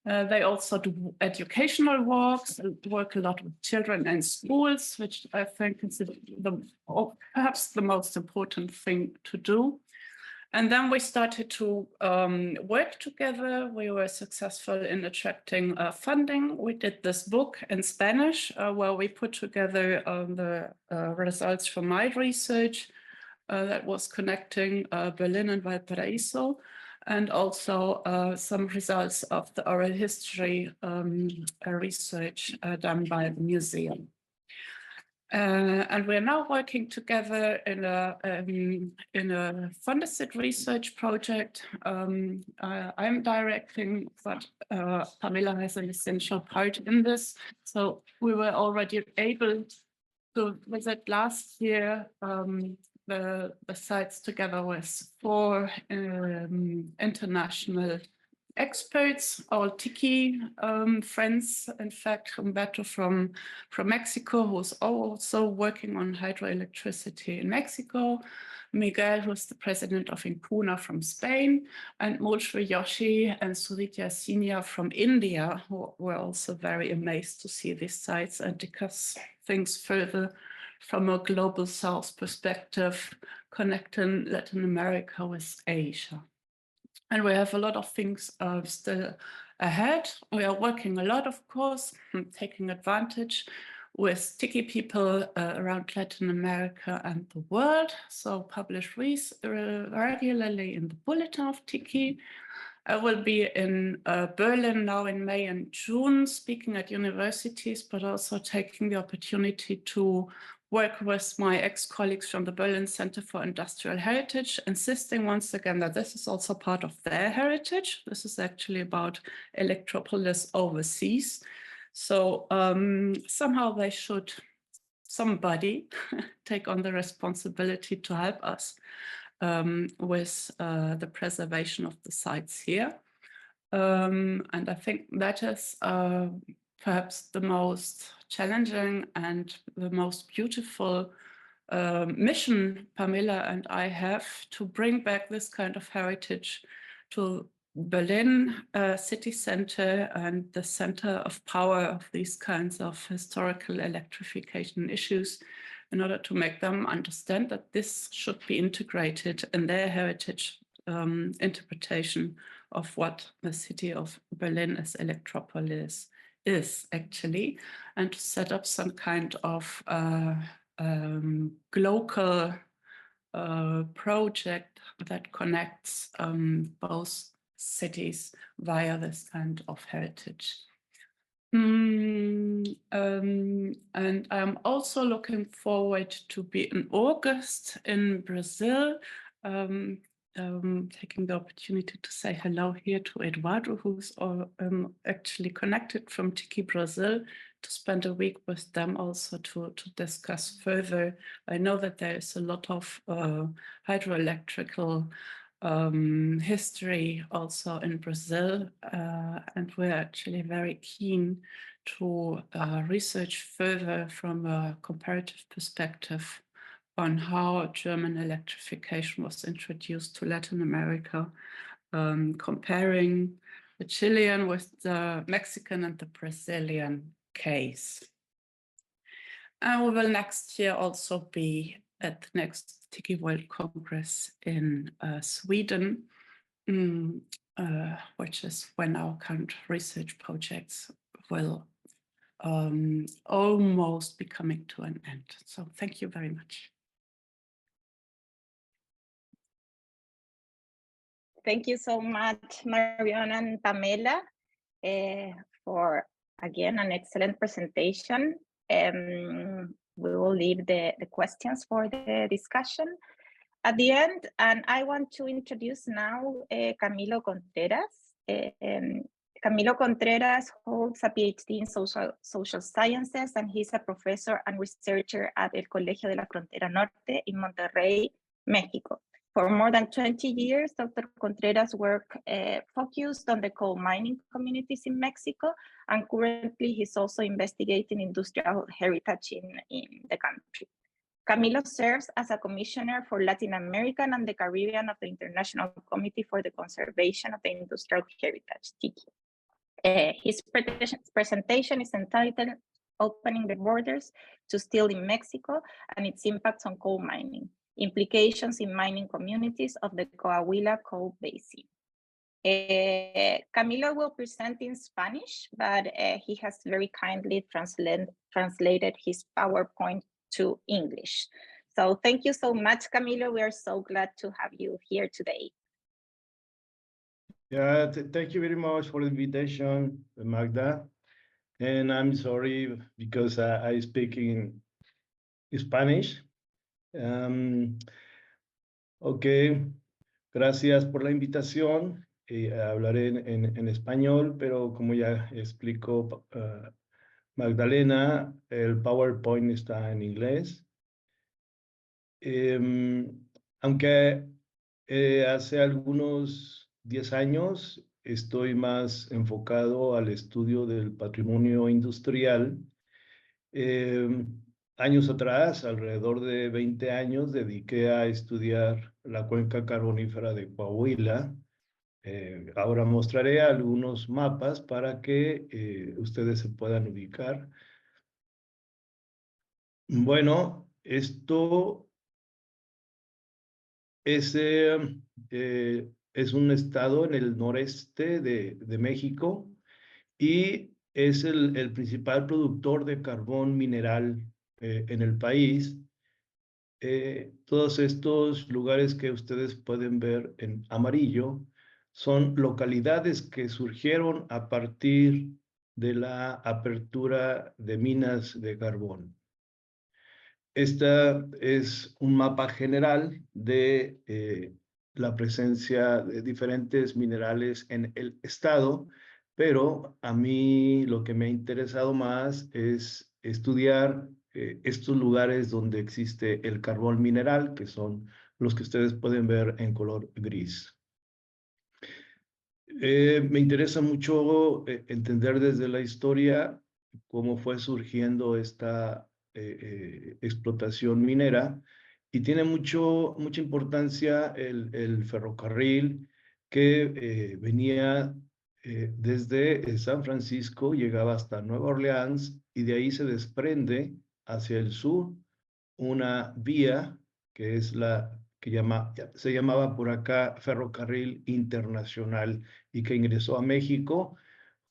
Speaker 4: They also do educational walks and work a lot with children and schools, which I think is perhaps the most important thing to do. And then we started to work together. We were successful in attracting funding. We did this book in Spanish where we put together the results from my research that was connecting Berlin and Valparaiso, and also some results of the oral history research done by the museum. And we're now working together in a funded research project. I'm directing, but Pamela has an essential part in this. So we were already able to visit last year the sites together with 4 international experts, all Tiki friends, in fact, Humberto from Mexico, who's also working on hydroelectricity in Mexico, Miguel, who's the president of Incuna from Spain, and Moshri Yoshi and Suritya Sinya from India, who were also very amazed to see these sites and discuss things further from a global South perspective, connecting Latin America with Asia. And we have a lot of things still ahead. We are working a lot, of course, taking advantage with Tiki people around Latin America and the world. So publish regularly in the Bulletin of Tiki. I will be in Berlin now in May and June, speaking at universities, but also taking the opportunity to work with my ex-colleagues from the Berlin Center for Industrial Heritage, insisting once again that this is also part of their heritage. This is actually about Electropolis overseas. So somehow they should, somebody, take on the responsibility to help us with the preservation of the sites here. And I think that is perhaps the most challenging and the most beautiful mission Pamela and I have, to bring back this kind of heritage to Berlin city center and the center of power of these kinds of historical electrification issues, in order to make them understand that this should be integrated in their heritage interpretation of what the city of Berlin as Electropolis is actually, and to set up some kind of local project that connects both cities via this kind of heritage. And I'm also looking forward to be in August in Brazil, taking the opportunity to say hello here to Eduardo, who's actually connected from Tiki Brazil, to spend a week with them also to discuss further. I know that there is a lot of hydroelectrical history also in Brazil, and we're actually very keen to research further from a comparative perspective on how German electrification was introduced to Latin America, comparing the Chilean with the Mexican and the Brazilian case. And we will next year also be at the next Tiki World Congress in Sweden, which is when our current research projects will almost be coming to an end. So thank you very much.
Speaker 1: Thank you so much, Mariana and Pamela, for, again, an excellent presentation. We will leave the questions for the discussion at the end. And I want to introduce now Camilo Contreras. Camilo Contreras holds a PhD in social sciences, and he's a professor and researcher at El Colegio de la Frontera Norte in Monterrey, Mexico. For more than 20 years, Dr. Contreras' work focused on the coal mining communities in Mexico, and currently he's also investigating industrial heritage in the country. Camilo serves as a commissioner for Latin American and the Caribbean of the International Committee for the Conservation of the Industrial Heritage, TICI. His presentation is entitled Opening the Borders to Steel in Mexico and its Impacts on Coal Mining, Implications in Mining Communities of the Coahuila Coal Basin. Camilo will present in Spanish, but he has very kindly translated his PowerPoint to English. So thank you so much, Camilo. We are so glad to have you here today.
Speaker 5: Yeah, thank you very much for the invitation, Magda. And I'm sorry because I speak in Spanish. Ok, gracias por la invitación. Hablaré en español, pero como ya explicó Magdalena, el PowerPoint está en inglés. Aunque hace algunos 10 años estoy más enfocado al estudio del patrimonio industrial. Años atrás, alrededor de 20 años, dediqué a estudiar la cuenca carbonífera de Coahuila. Ahora mostraré algunos mapas para que ustedes se puedan ubicar. Bueno, esto es un estado en el noreste de México y es el principal productor de carbón mineral en el país. Todos estos lugares que ustedes pueden ver en amarillo son localidades que surgieron a partir de la apertura de minas de carbón. Este es un mapa general de la presencia de diferentes minerales en el estado, pero a mí lo que me ha interesado más es estudiar estos lugares donde existe el carbón mineral, que son los que ustedes pueden ver en color gris. Me interesa mucho entender desde la historia cómo fue surgiendo esta explotación minera, y tiene mucha importancia el ferrocarril que venía desde San Francisco, llegaba hasta Nueva Orleans, y de ahí se desprende hacia el sur una vía que es la que se llamaba por acá Ferrocarril Internacional, y que ingresó a México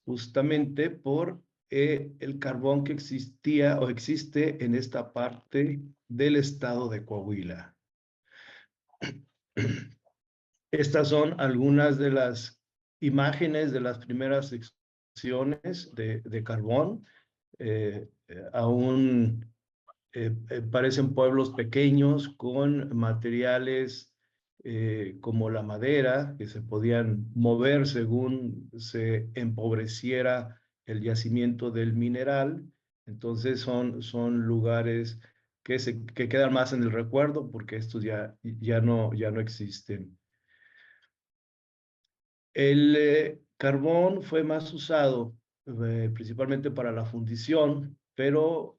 Speaker 5: justamente por el carbón que existía o existe en esta parte del estado de Coahuila. Estas son algunas de las imágenes de las primeras extracciones de carbón. Aún parecen pueblos pequeños con materiales como la madera, que se podían mover según se empobreciera el yacimiento del mineral. Entonces son lugares que quedan más en el recuerdo, porque estos ya no existen. El carbón fue más usado principalmente para la fundición, pero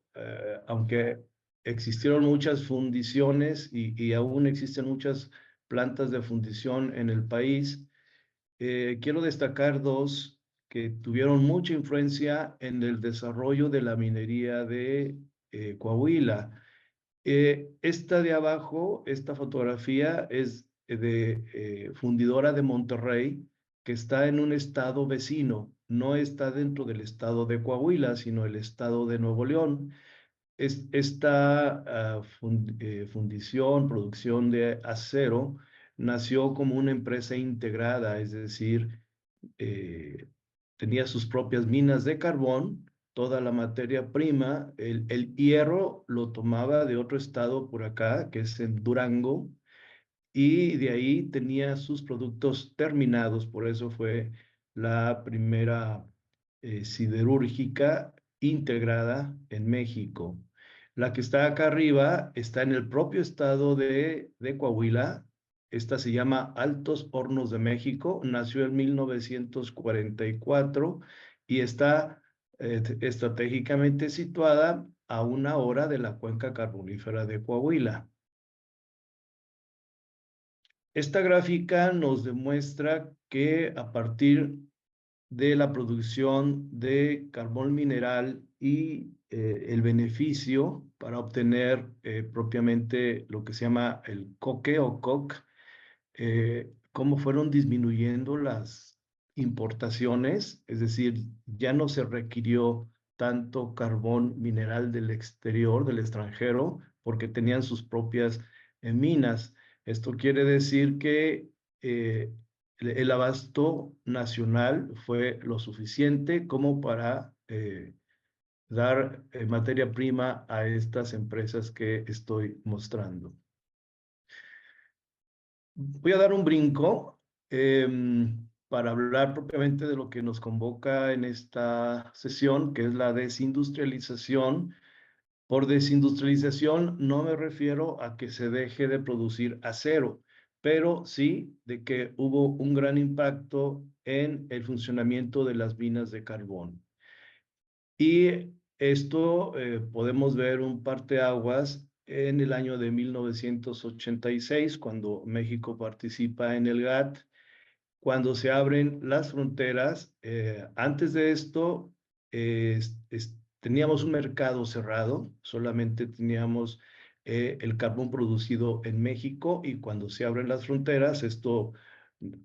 Speaker 5: aunque existieron muchas fundiciones y aún existen muchas plantas de fundición en el país, quiero destacar dos que tuvieron mucha influencia en el desarrollo de la minería de Coahuila. Esta de abajo, esta fotografía es de Fundidora de Monterrey, que está en un estado vecino, no está dentro del estado de Coahuila, sino el estado de Nuevo León. Esta fundición, producción de acero, nació como una empresa integrada, es decir, tenía sus propias minas de carbón, toda la materia prima, el hierro lo tomaba de otro estado por acá, que es en Durango, y de ahí tenía sus productos terminados, por eso fue la primera siderúrgica integrada en México. La que está acá arriba está en el propio estado de Coahuila. Esta se llama Altos Hornos de México. Nació en 1944 y está estratégicamente situada a 1 hora de la cuenca carbonífera de Coahuila. Esta gráfica nos demuestra que a partir de la producción de carbón mineral y el beneficio para obtener propiamente lo que se llama el coque o coc, cómo fueron disminuyendo las importaciones, es decir, ya no se requirió tanto carbón mineral del exterior, del extranjero, porque tenían sus propias minas. Esto quiere decir que el abasto nacional fue lo suficiente como para dar materia prima a estas empresas que estoy mostrando. Voy a dar un brinco para hablar propiamente de lo que nos convoca en esta sesión, que es la desindustrialización. Por desindustrialización no me refiero a que se deje de producir acero, pero sí de que hubo un gran impacto en el funcionamiento de las minas de carbón. Y esto podemos ver un parteaguas en el año de 1986, cuando México participa en el GATT, cuando se abren las fronteras. Antes de esto, teníamos un mercado cerrado, solamente teníamos el carbón producido en México, y cuando se abren las fronteras, esto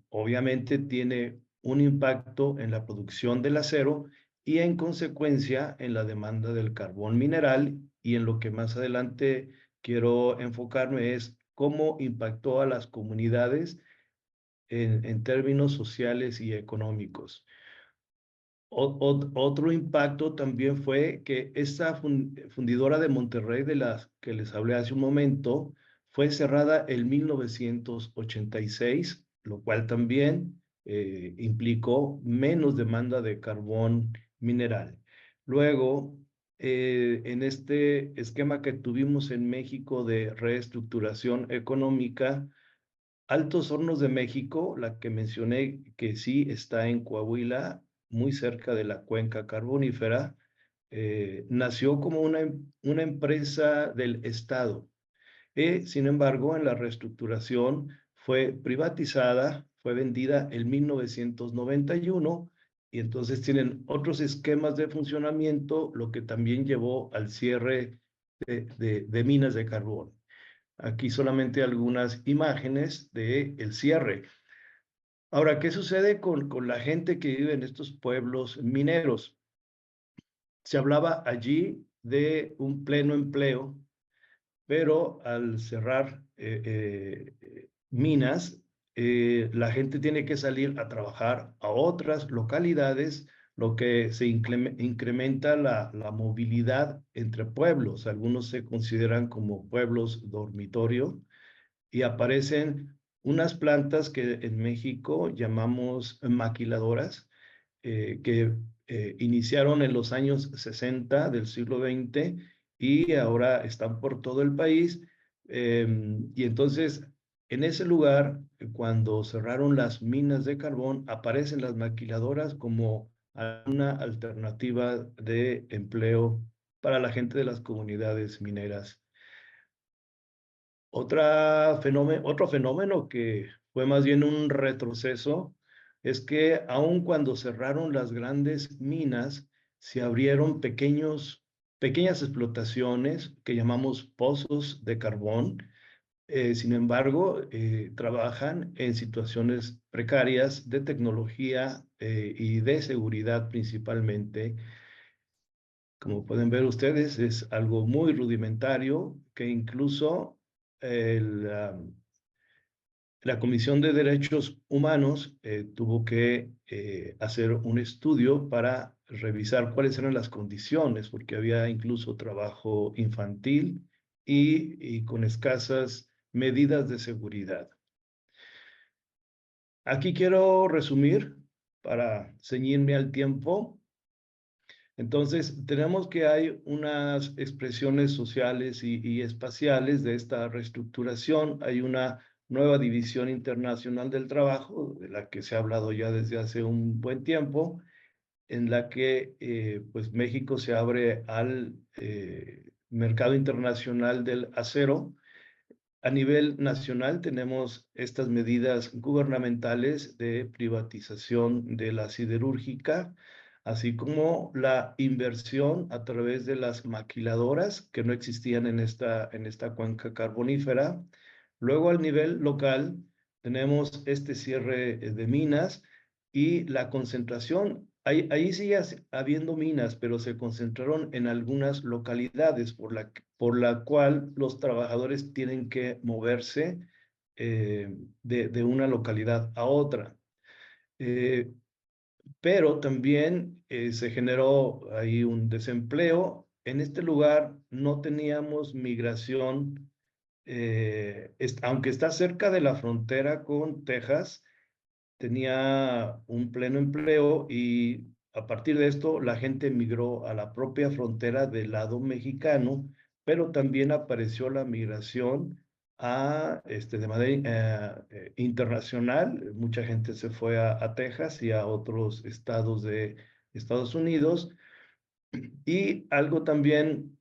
Speaker 5: obviamente tiene un impacto en la producción del acero y en consecuencia en la demanda del carbón mineral, y en lo que más adelante quiero enfocarme es cómo impactó a las comunidades en términos sociales y económicos. Otro impacto también fue que esta fundidora de Monterrey, de las que les hablé hace un momento, fue cerrada en 1986, lo cual también implicó menos demanda de carbón mineral. Luego, en este esquema que tuvimos en México de reestructuración económica, Altos Hornos de México, la que mencioné que sí está en Coahuila, muy cerca de la cuenca carbonífera, nació como una empresa del Estado. Sin embargo, en la reestructuración fue privatizada, fue vendida en 1991, y entonces tienen otros esquemas de funcionamiento, lo que también llevó al cierre de minas de carbón. Aquí solamente algunas imágenes del cierre. Ahora, ¿qué sucede con la gente que vive en estos pueblos mineros? Se hablaba allí de un pleno empleo, pero al cerrar minas, la gente tiene que salir a trabajar a otras localidades, lo que se incrementa la movilidad entre pueblos. Algunos se consideran como pueblos dormitorio, y aparecen unas plantas que en México llamamos maquiladoras, que iniciaron en los años 60 del siglo XX y ahora están por todo el país. Y entonces, en ese lugar, cuando cerraron las minas de carbón, aparecen las maquiladoras como una alternativa de empleo para la gente de las comunidades mineras. Otro fenómeno que fue más bien un retroceso es que aun cuando cerraron las grandes minas, se abrieron pequeñas explotaciones que llamamos pozos de carbón. Sin embargo, trabajan en situaciones precarias de tecnología y de seguridad principalmente. Como pueden ver ustedes, es algo muy rudimentario que incluso la Comisión de Derechos Humanos tuvo que hacer un estudio para revisar cuáles eran las condiciones, porque había incluso trabajo infantil y con escasas medidas de seguridad. Aquí quiero resumir para ceñirme al tiempo. Entonces, tenemos que hay unas expresiones sociales y espaciales de esta reestructuración. Hay una nueva división internacional del trabajo, de la que se ha hablado ya desde hace un buen tiempo, en la que pues México se abre al mercado internacional del acero. A nivel nacional tenemos estas medidas gubernamentales de privatización de la siderúrgica, así como la inversión a través de las maquiladoras que no existían en esta cuenca carbonífera. Luego, al nivel local, tenemos este cierre de minas y la concentración. Ahí sigue habiendo minas, pero se concentraron en algunas localidades por la cual los trabajadores tienen que moverse de una localidad a otra. Pero también se generó ahí un desempleo. En este lugar no teníamos migración, aunque está cerca de la frontera con Texas, tenía un pleno empleo y a partir de esto la gente migró a la propia frontera del lado mexicano, pero también apareció la migración de manera internacional. Mucha gente se fue a Texas y a otros estados de Estados Unidos. Y algo también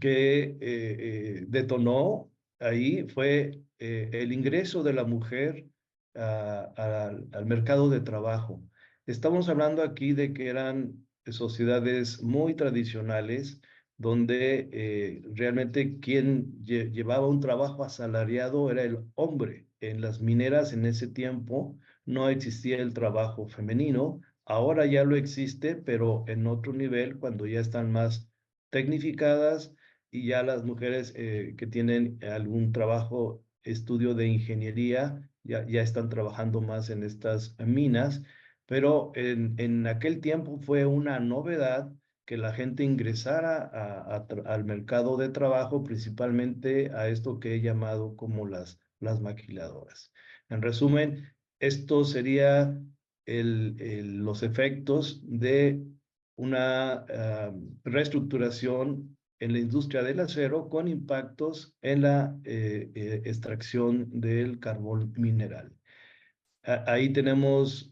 Speaker 5: que detonó ahí fue el ingreso de la mujer al mercado de trabajo. Estamos hablando aquí de que eran sociedades muy tradicionales, donde realmente quien llevaba un trabajo asalariado era el hombre. En las mineras en ese tiempo no existía el trabajo femenino. Ahora ya lo existe, pero en otro nivel, cuando ya están más tecnificadas y ya las mujeres que tienen algún trabajo, estudio de ingeniería, ya están trabajando más en estas minas, pero en aquel tiempo fue una novedad que la gente ingresara al mercado de trabajo, principalmente a esto que he llamado como las maquiladoras. En resumen, esto sería los efectos de una reestructuración en la industria del acero con impactos en la extracción del carbón mineral. Ahí tenemos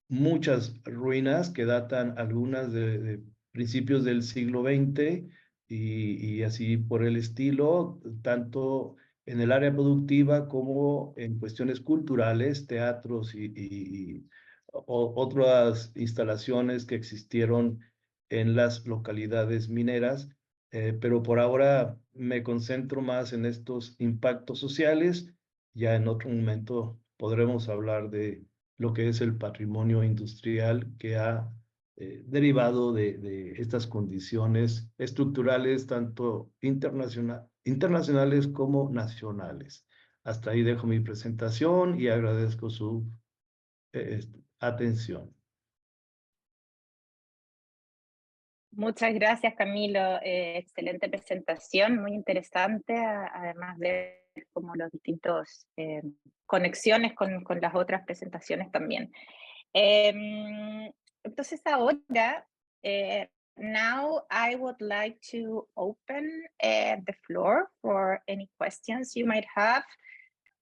Speaker 5: muchas ruinas que datan algunas de principios del siglo XX y así por el estilo, tanto en el área productiva como en cuestiones culturales, teatros y otras instalaciones que existieron en las localidades mineras, pero por ahora me concentro más en estos impactos sociales. Ya en otro momento podremos hablar de lo que es el patrimonio industrial que ha derivado de estas condiciones estructurales, tanto internacionales como nacionales. Hasta ahí dejo mi presentación y agradezco su atención.
Speaker 1: Muchas gracias, Camilo. Excelente presentación, muy interesante, además de como los distintos conexiones con las otras presentaciones también. Entonces ahora, now I would like to open the floor for any questions you might have.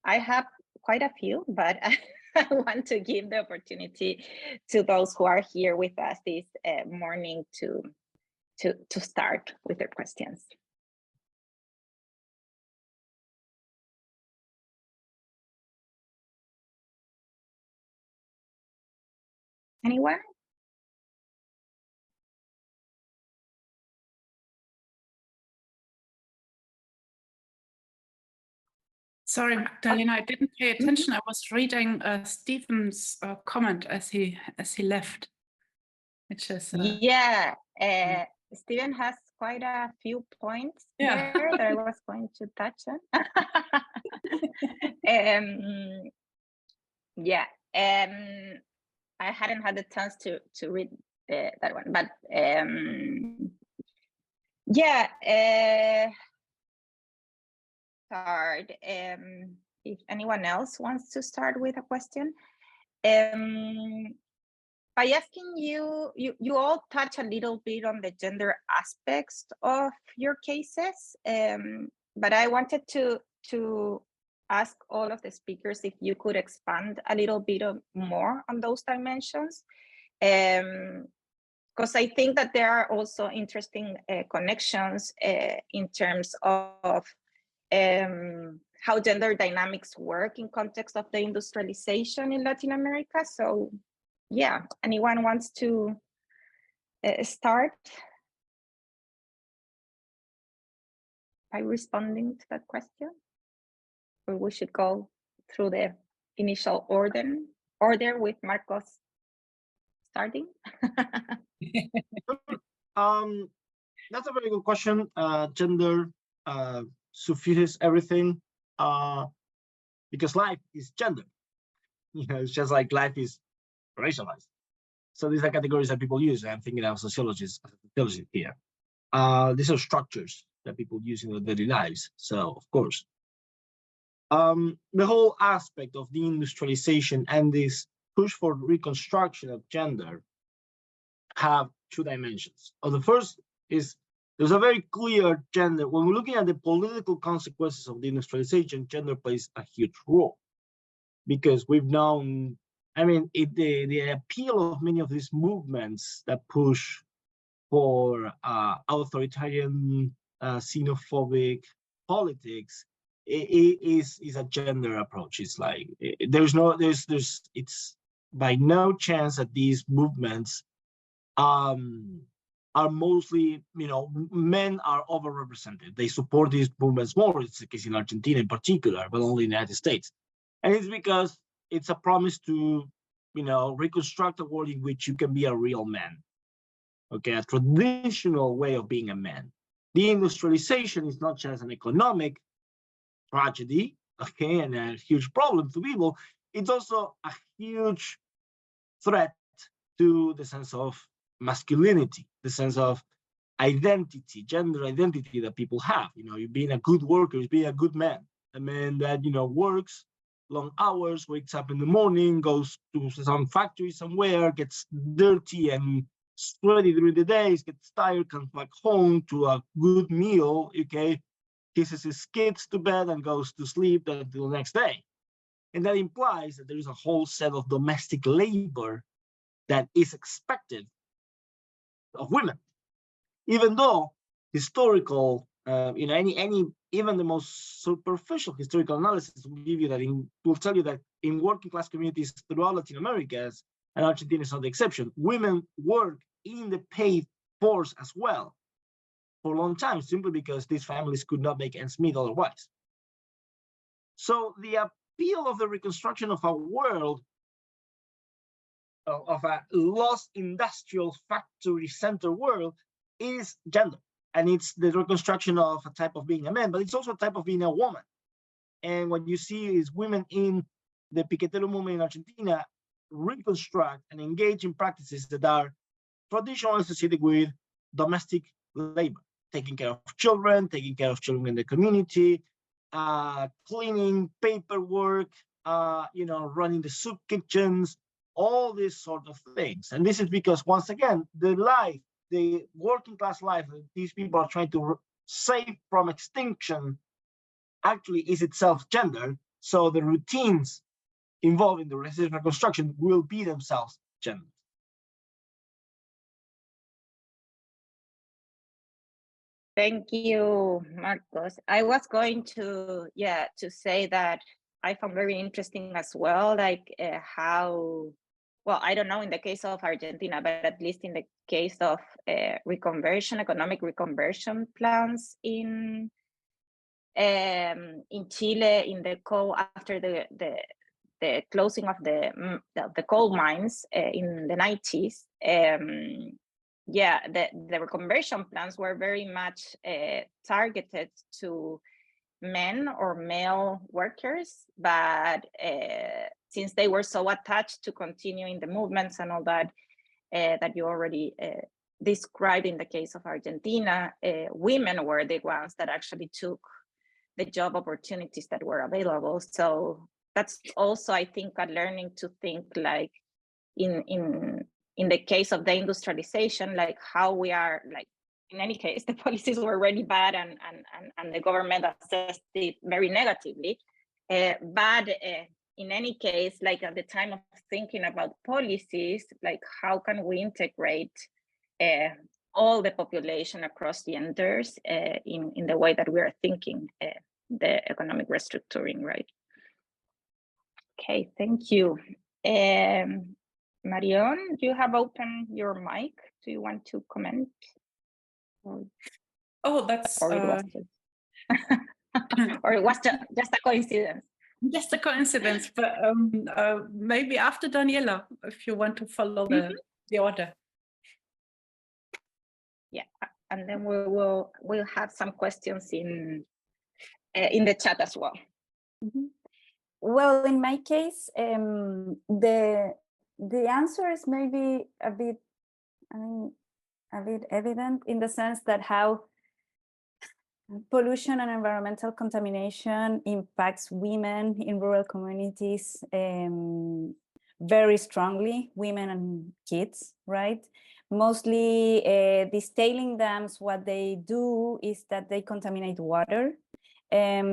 Speaker 1: I have quite a few, but I want to give the opportunity to those who are here with us this morning to start with their questions. Anyone?
Speaker 4: Sorry, Magdalena, I didn't pay attention. I was reading Stephen's comment as he left, which is
Speaker 1: yeah. Stephen has quite a few points there that I was going to touch on. Yeah, I hadn't had the chance to read that one, but yeah, start. If anyone else wants to start with a question. by asking you all touch a little bit on the gender aspects of your cases, but I wanted to ask all of the speakers if you could expand a little bit more on those dimensions, because I think that there are also interesting connections in terms of how gender dynamics work in context of the industrialization in Latin America. So yeah, anyone wants to start by responding to that question? Or we should go through the initial order with Marcos starting?
Speaker 2: That's a very good question. Gender suffuses everything because life is gender. You know, it's just like life is racialized. So these are categories that people use. I'm thinking of sociologists here. These are structures that people use in their daily lives. So of course, the whole aspect of deindustrialization and this push for reconstruction of gender have two dimensions. The first is there's a very clear gender. When we're looking at the political consequences of deindustrialization, gender plays a huge role because we've known, I mean, the appeal of many of these movements that push for authoritarian, xenophobic politics is a gender approach. It's like it's by no chance that these movements are mostly, you know, men are overrepresented. They support these movements more. It's the case in Argentina in particular, but only in the United States. And it's because it's a promise to, you know, reconstruct a world in which you can be a real man. Okay, a traditional way of being a man. Deindustrialization is not just an economic tragedy, okay, and a huge problem to people. It's also a huge threat to the sense of masculinity, the sense of identity, gender identity that people have. You know, you're being a good worker, you're being a good man, a man that, you know, works long hours, wakes up in the morning, goes to some factory somewhere, gets dirty and sweaty during the days, gets tired, comes back home to a good meal, okay, kisses his kids to bed and goes to sleep until the next day. And that implies that there is a whole set of domestic labor that is expected of women, even though historical, you know, even the most superficial historical analysis will give you that will tell you that in working class communities throughout Latin America, and Argentina is not the exception, women work in the paid force as well for a long time, simply because these families could not make ends meet otherwise. So the appeal of the reconstruction of a world, of a lost industrial factory center world, is gender. And it's the reconstruction of a type of being a man, but it's also a type of being a woman. And what you see is women in the Piquetero movement in Argentina reconstruct and engage in practices that are traditionally associated with domestic labor, taking care of children in the community, cleaning, paperwork, you know, running the soup kitchens, all these sort of things. And this is because, once again, the working class life that these people are trying to save from extinction actually is itself gender. So the routines involved in the resistance reconstruction will be themselves gender.
Speaker 1: Thank you, Marcos. I was going to say that I found very interesting as well, like how, well, I don't know in the case of Argentina, but at least in the case of economic reconversion plans in Chile, in the after the closing of the coal mines in the 90s. The reconversion plans were very much targeted to men or male workers, but since they were so attached to continuing the movements and all that that you already described in the case of Argentina, women were the ones that actually took the job opportunities that were available. So that's also, I think, a learning to think like in in the case of the industrialization, like how we are, like, in any case, the policies were really bad and the government assessed it very negatively. But in any case, like at the time of thinking about policies, like how can we integrate all the population across genders in the way that we are thinking the economic restructuring, right? Okay, thank you. Marion, you have opened your mic. Do you want to comment?
Speaker 4: Oh, that's
Speaker 1: Or it was or it was just a coincidence.
Speaker 4: just a coincidence, but maybe after Daniela, if you want to follow the order.
Speaker 1: Yeah, and then we'll have some questions in the chat as well.
Speaker 3: Mm-hmm. Well, in my case, the answer is maybe a bit evident in the sense that how pollution and environmental contamination impacts women in rural communities very strongly, women and kids, right? Mostly these tailing dams, what they do is that they contaminate water.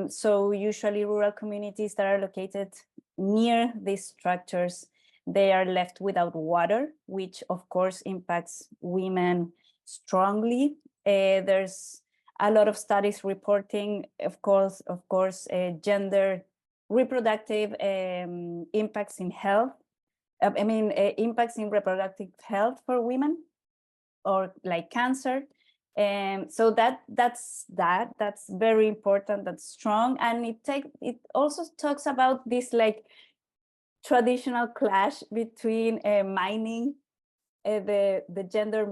Speaker 3: So usually rural communities that are located near these structures, they are left without water, which of course impacts women strongly. There's a lot of studies reporting, of course, gender reproductive impacts in health. Impacts in reproductive health for women, or like cancer. So that's very important, that's strong. And it also talks about this like traditional clash between mining, the gendered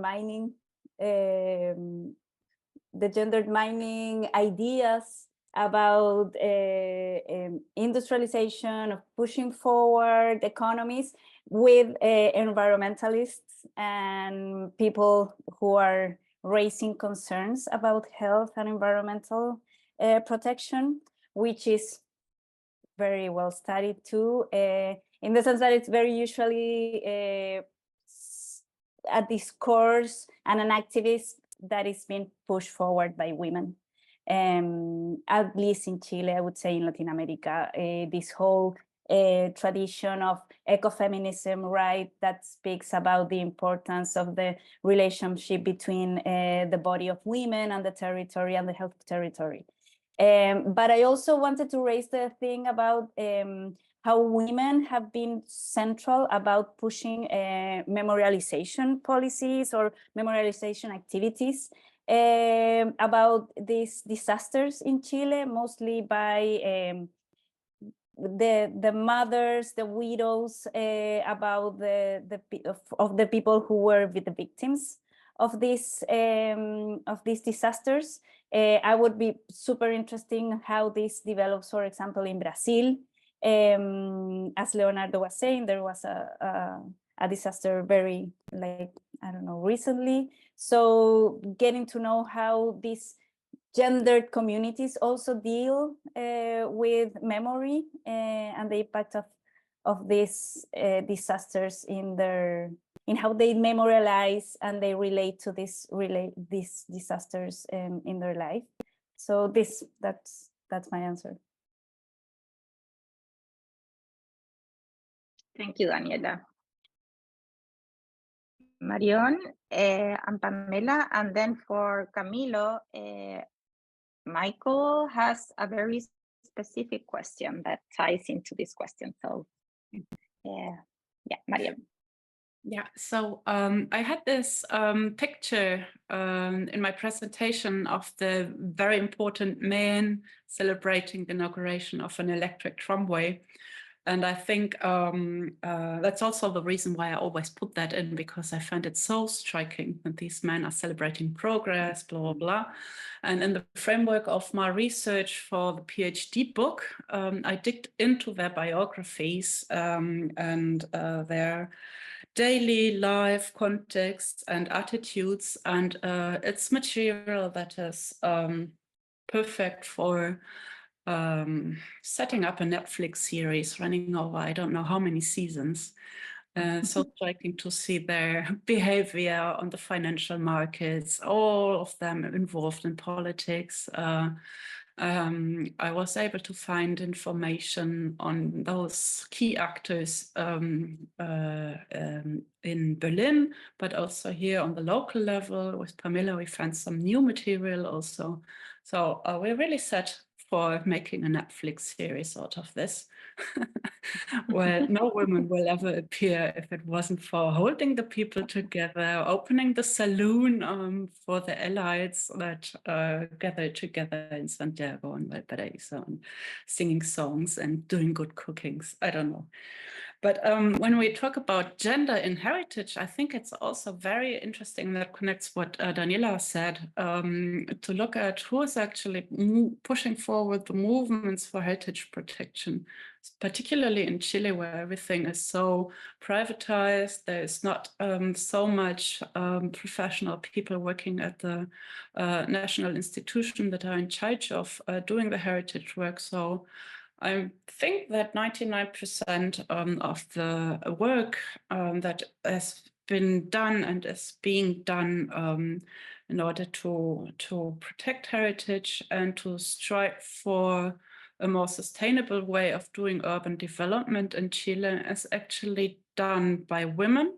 Speaker 3: mining ideas about industrialization, of pushing forward economies, with environmentalists and people who are raising concerns about health and environmental protection, which is very well studied too, in the sense that it's very usually a discourse and an activist that is being pushed forward by women. At least in Chile, I would say in Latin America, this whole tradition of ecofeminism, right, that speaks about the importance of the relationship between the body of women and the territory and the health of territory. But I also wanted to raise the thing about how women have been central about pushing memorialization policies or memorialization activities about these disasters in Chile, mostly by the mothers, the widows, about the people who were the victims of these disasters. I would be super interesting how this develops, for example, in Brazil. As Leonardo was saying, there was a disaster very, like, I don't know, recently. So getting to know how these gendered communities also deal with memory and the impact of these disasters in how they memorialize and they relate to these disasters in their life. So that's my answer.
Speaker 1: Thank you, Daniela. Marion and Pamela, and then for Camilo, Michael has a very specific question that ties into this question. So yeah, Marion.
Speaker 4: Yeah, so I had this picture in my presentation of the very important man celebrating the inauguration of an electric tramway. And I think that's also the reason why I always put that in, because I find it so striking that these men are celebrating progress, blah, blah, blah. And in the framework of my research for the PhD book, I digged into their biographies and their daily life context and attitudes. And it's material that is perfect for setting up a Netflix series running over I don't know how many seasons. So striking to see their behavior on the financial markets, all of them involved in politics. I was able to find information on those key actors in Berlin, but also here on the local level. With Pamela, we found some new material also. So we're really set for making a Netflix series out of this. Well, no women will ever appear if it wasn't for holding the people together, opening the saloon for the elites that gathered together in Santiago and Valparaiso and singing songs and doing good cookings. I don't know. But when we talk about gender in heritage, I think it's also very interesting, that connects what Daniela said, to look at who is actually pushing forward the movements for heritage protection, particularly in Chile, where everything is so privatized. There is not so much professional people working at the national institution that are in charge of doing the heritage work. So I think that 99% of the work that has been done and is being done in order to protect heritage and to strive for a more sustainable way of doing urban development in Chile is actually done by women,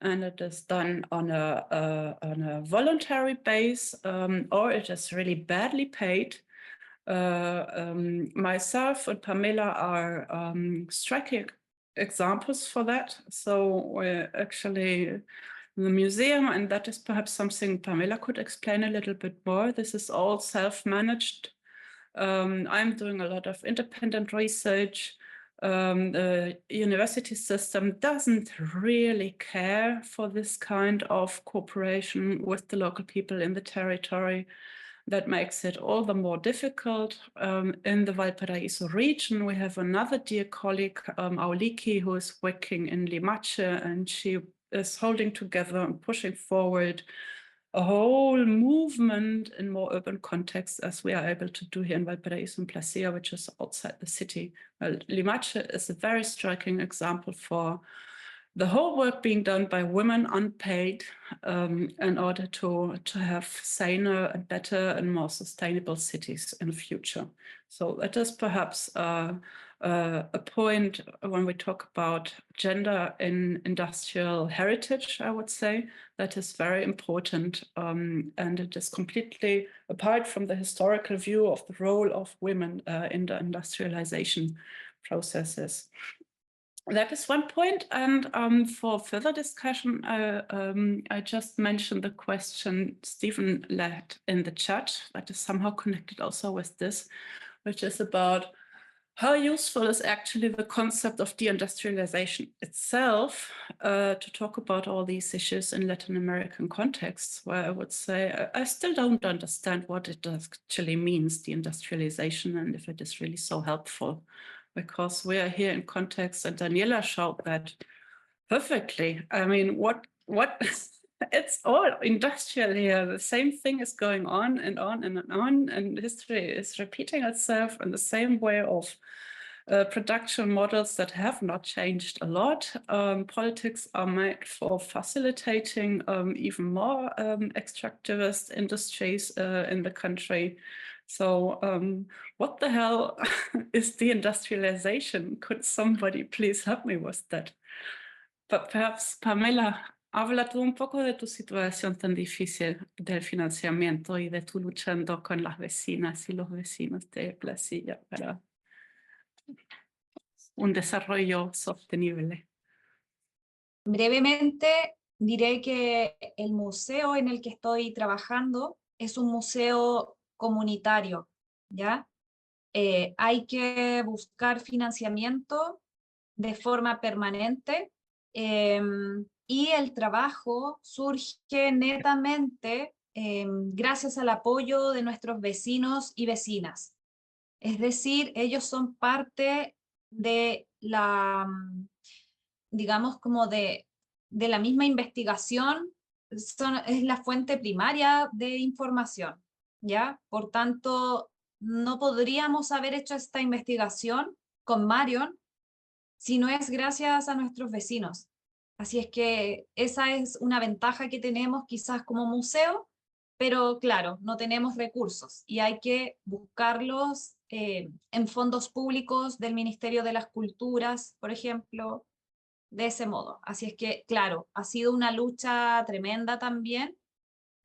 Speaker 4: and it is done on a voluntary base, or it is really badly paid. Myself and Pamela are striking examples for that. So we're actually in the museum, and that is perhaps something Pamela could explain a little bit more. This is all self-managed. I'm doing a lot of independent research. The university system doesn't really care for this kind of cooperation with the local people in the territory. That makes it all the more difficult. In the Valparaiso region, we have another dear colleague, Auliki, who is working in Limache, and she is holding together and pushing forward a whole movement in more urban context, as we are able to do here in Valparaiso and Placilla, which is outside the city. Well, Limache is a very striking example for the whole work being done by women unpaid in order to have saner and better and more sustainable cities in the future. So that is perhaps a point when we talk about gender in industrial heritage, I would say, that is very important. And it is completely apart from the historical view of the role of women in the industrialization processes. That is one point, and for further discussion, I just mentioned the question Stephen led in the chat that is somehow connected also with this, which is about how useful is actually the concept of deindustrialization itself to talk about all these issues in Latin American contexts, where I would say I still don't understand what it actually means, deindustrialization, and if it is really so helpful. Because we are here in context, and Daniela showed that perfectly. I mean, what it's all industrial here. The same thing is going on and on and on, and history is repeating itself in the same way of production models that have not changed a lot. Politics are made for facilitating even more extractivist industries in the country. So what the hell is deindustrialization? Could somebody please help me with that? But perhaps, Pamela, habla tú un poco de tu situación tan difícil del financiamiento y de tu luchando con las vecinas y los vecinos de Placilla para un desarrollo sostenible.
Speaker 6: Brevemente, diré que el museo en el que estoy trabajando es un museo comunitario, ¿ya? Hay que buscar financiamiento de forma permanente y el trabajo surge netamente gracias al apoyo de nuestros vecinos y vecinas. Es decir, ellos son parte de la, digamos, como de la misma investigación, es la fuente primaria de información, ¿ya? Por tanto, no podríamos haber hecho esta investigación con Marion si no es gracias a nuestros vecinos. Así es que esa es una ventaja que tenemos quizás como museo, pero claro, no tenemos recursos y hay que buscarlos en fondos públicos del Ministerio de las Culturas, por ejemplo, de ese modo. Así es que, claro, ha sido una lucha tremenda también.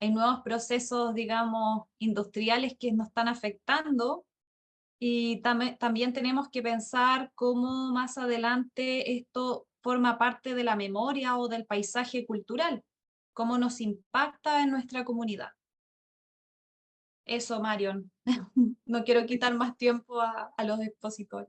Speaker 6: Hay nuevos procesos, digamos, industriales que nos están afectando y también tenemos que pensar cómo más adelante esto forma parte de la memoria o del paisaje cultural, cómo nos impacta en nuestra comunidad. Eso, Marion. No quiero quitar más tiempo a los expositores.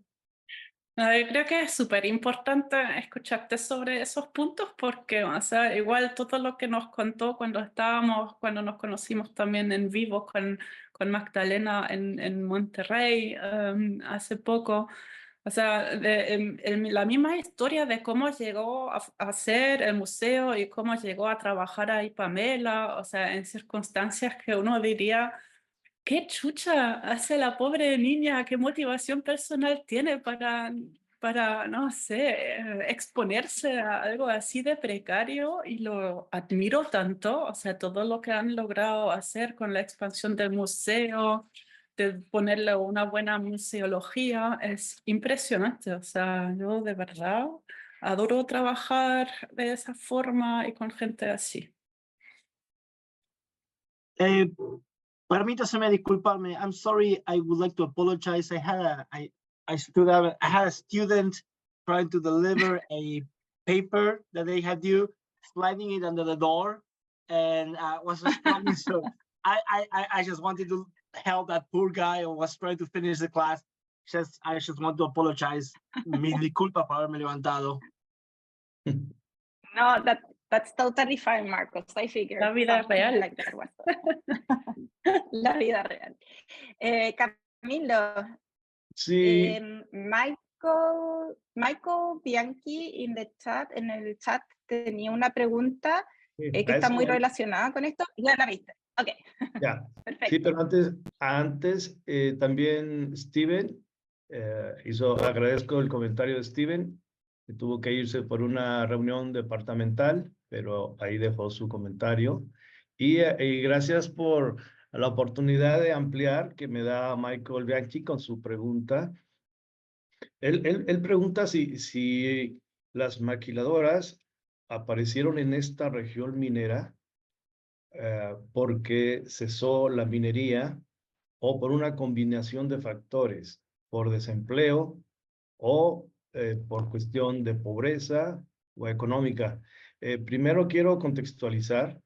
Speaker 4: Yo creo que es súper importante escucharte sobre esos puntos porque, o sea, igual todo lo que nos contó cuando nos conocimos también en vivo con Magdalena en Monterrey hace poco, o sea, la misma historia de cómo llegó a ser el museo y cómo llegó a trabajar ahí Pamela, o sea, en circunstancias que uno diría... ¿Qué chucha hace la pobre niña? ¿Qué motivación personal tiene para no sé, exponerse a algo así de precario? Y lo admiro tanto, o sea, todo lo que han logrado hacer con la expansión del museo, de ponerle una buena museología, es impresionante. O sea, yo de verdad adoro trabajar de esa forma y con gente así.
Speaker 2: Permítaseme disculparme. I'm sorry. I would like to apologize. I stood up. I had a student trying to deliver a paper that they had due, sliding it under the door, and was struggling. So I just wanted to help that poor guy who was trying to finish the class. I just want to apologize. Mi disculpa por haberme levantado.
Speaker 1: No, that's totally fine, Marcos. I figured
Speaker 4: La vida
Speaker 1: something
Speaker 4: real.
Speaker 1: like that was la vida real. Camilo,
Speaker 5: Sí,
Speaker 1: Michael Bianchi en el chat tenía una pregunta
Speaker 5: sí,
Speaker 1: que
Speaker 5: a
Speaker 1: está
Speaker 5: eso
Speaker 1: muy
Speaker 5: voy.
Speaker 1: relacionada con esto. Ya la viste. Ok,
Speaker 5: Ya. Sí,
Speaker 1: perfecto.
Speaker 5: pero antes también Steven agradezco el comentario de Steven, que tuvo que irse por una reunión departamental, pero ahí dejó su comentario. Y gracias por la oportunidad de ampliar que me da Michael Bianchi con su pregunta. Él pregunta si las maquiladoras aparecieron en esta región minera porque cesó la minería o por una combinación de factores, por desempleo o por cuestión de pobreza o económica. Primero quiero contextualizar.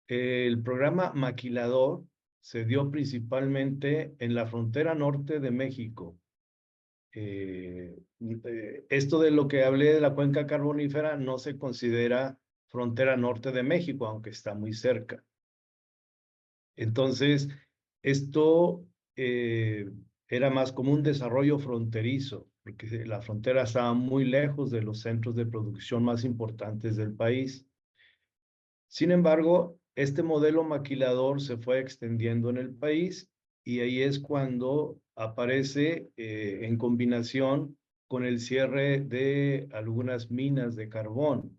Speaker 5: El programa Maquilador se dio principalmente en la frontera norte de México. Esto de lo que hablé de la cuenca carbonífera no se considera frontera norte de México, aunque está muy cerca. Entonces, esto era más como un desarrollo fronterizo, porque la frontera estaba muy lejos de los centros de producción más importantes del país. Sin embargo, este modelo maquilador se fue extendiendo en el país y ahí es cuando aparece en combinación con el cierre de algunas minas de carbón.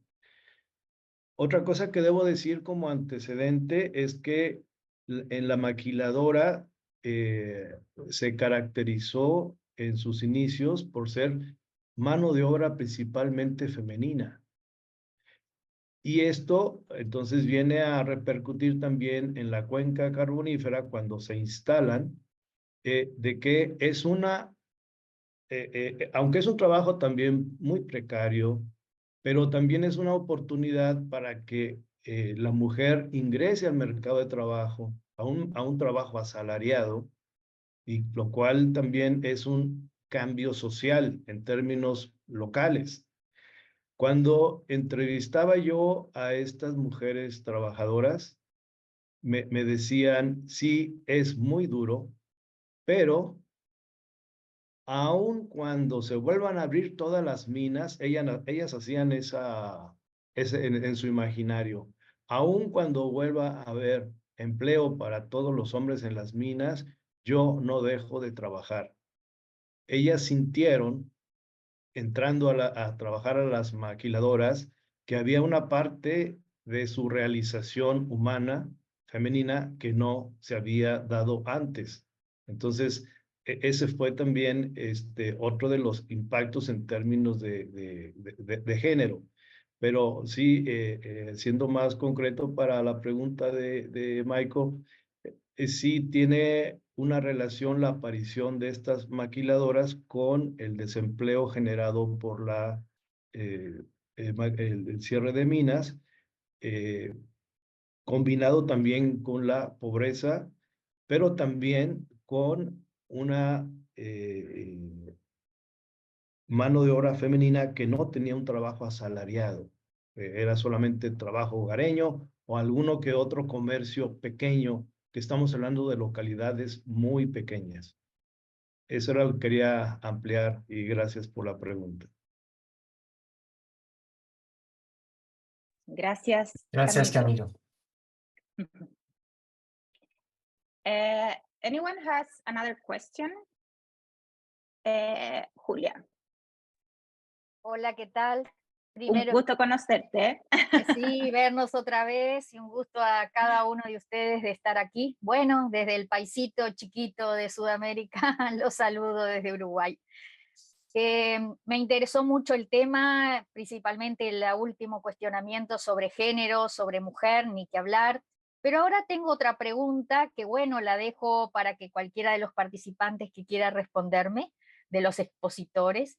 Speaker 5: Otra cosa que debo decir como antecedente es que en la maquiladora se caracterizó en sus inicios por ser mano de obra principalmente femenina. Y esto entonces viene a repercutir también en la cuenca carbonífera cuando se instalan, de que es aunque es un trabajo también muy precario, pero también es una oportunidad para que la mujer ingrese al mercado de trabajo, a un trabajo asalariado, y lo cual también es un cambio social en términos locales. Cuando entrevistaba yo a estas mujeres trabajadoras, me decían, sí, es muy duro, pero aun cuando se vuelvan a abrir todas las minas, ellas hacían en su imaginario, aun cuando vuelva a haber empleo para todos los hombres en las minas, yo no dejo de trabajar. Ellas sintieron, entrando a trabajar a las maquiladoras, que había una parte de su realización humana, femenina, que no se había dado antes. Entonces, ese fue también otro de los impactos en términos de género. Pero sí, siendo más concreto para la pregunta de Michael, sí tiene una relación la aparición de estas maquiladoras con el desempleo generado por el cierre de minas, combinado también con la pobreza, pero también con una mano de obra femenina que no tenía un trabajo asalariado. Era solamente trabajo hogareño o alguno que otro comercio pequeño, que estamos hablando de localidades muy pequeñas. Eso era lo que quería ampliar y gracias por la pregunta.
Speaker 1: Gracias.
Speaker 7: Gracias, Camilo.
Speaker 1: Anyone has another question? Julia.
Speaker 8: Hola, ¿qué tal?
Speaker 1: Un gusto conocerte.
Speaker 8: Sí, vernos otra vez y un gusto a cada uno de ustedes de estar aquí. Bueno, desde el paisito chiquito de Sudamérica, los saludo desde Uruguay. Me interesó mucho el tema, principalmente el último cuestionamiento sobre género, sobre mujer, ni que hablar. Pero ahora tengo otra pregunta que, bueno, la dejo para que cualquiera de los participantes que quiera responderme, de los expositores,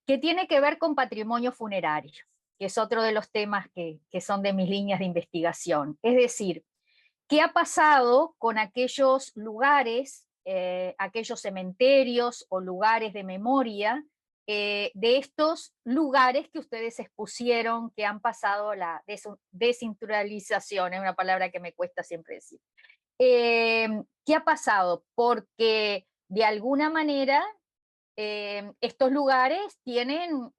Speaker 8: que tiene que ver con patrimonio funerario, que es otro de los temas que son de mis líneas de investigación. Es decir, ¿qué ha pasado con aquellos lugares, aquellos cementerios o lugares de memoria, de estos lugares que ustedes expusieron, que han pasado la desindustrialización? Es una palabra que me cuesta siempre decir. ¿Qué ha pasado? Porque de alguna manera estos lugares tienen,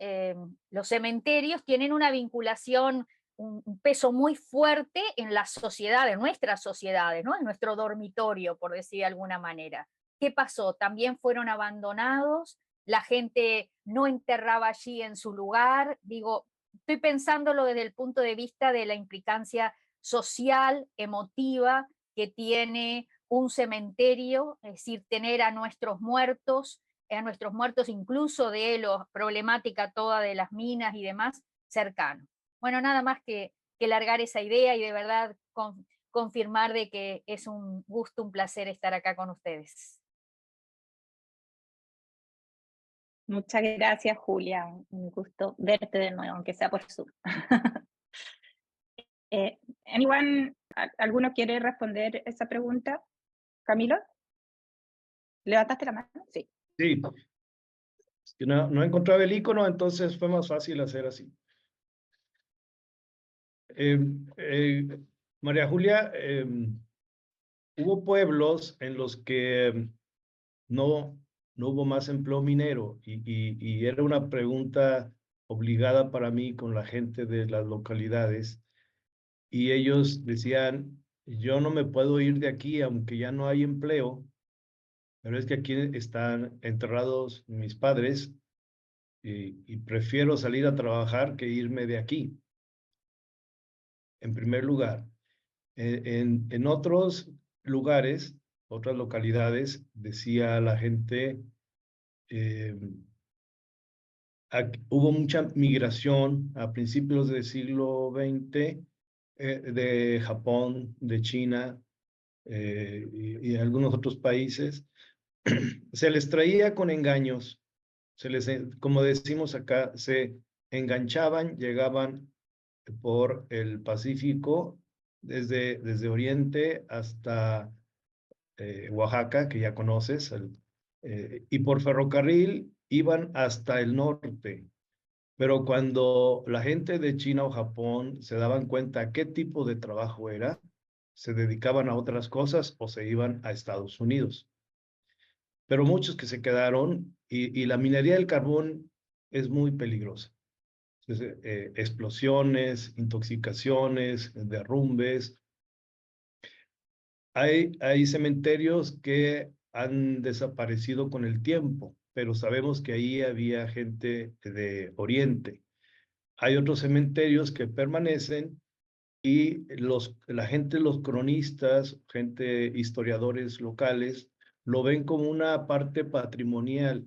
Speaker 8: los cementerios tienen una vinculación, un peso muy fuerte en las sociedades, nuestras sociedades, ¿no? En nuestro dormitorio, por decir de alguna manera. ¿Qué pasó? ¿También fueron abandonados? ¿La gente no enterraba allí en su lugar? Digo, estoy pensándolo desde el punto de vista de la implicancia social, emotiva, que tiene un cementerio, es decir, tener a nuestros muertos incluso de la problemática toda de las minas y demás, cercanos. Bueno, nada más que largar esa idea y de verdad confirmar de que es un gusto, un placer estar acá con ustedes.
Speaker 1: Muchas gracias, Julia. Un gusto verte de nuevo, aunque sea por Zoom. ¿Alguno quiere responder esa pregunta? ¿Camilo? ¿Levantaste la mano? Sí.
Speaker 5: Sí. Es que no encontraba el icono, entonces fue más fácil hacer así. María Julia, hubo pueblos en los que no hubo más empleo minero y era una pregunta obligada para mí con la gente de las localidades y ellos decían, yo no me puedo ir de aquí aunque ya no hay empleo, pero es que aquí están enterrados mis padres y prefiero salir a trabajar que irme de aquí. En primer lugar, en otros lugares, otras localidades, decía la gente, hubo mucha migración a principios del siglo XX de Japón, de China y algunos otros países. Se les traía con engaños, como decimos acá, se enganchaban, llegaban por el Pacífico, desde Oriente hasta Oaxaca, que ya conoces, y por ferrocarril iban hasta el norte. Pero cuando la gente de China o Japón se daban cuenta qué tipo de trabajo era, se dedicaban a otras cosas o se iban a Estados Unidos. Pero muchos que se quedaron, y la minería del carbón es muy peligrosa. Entonces, explosiones, intoxicaciones, derrumbes. Hay cementerios que han desaparecido con el tiempo, pero sabemos que ahí había gente de Oriente. Hay otros cementerios que permanecen y la gente, los cronistas, historiadores locales, lo ven como una parte patrimonial,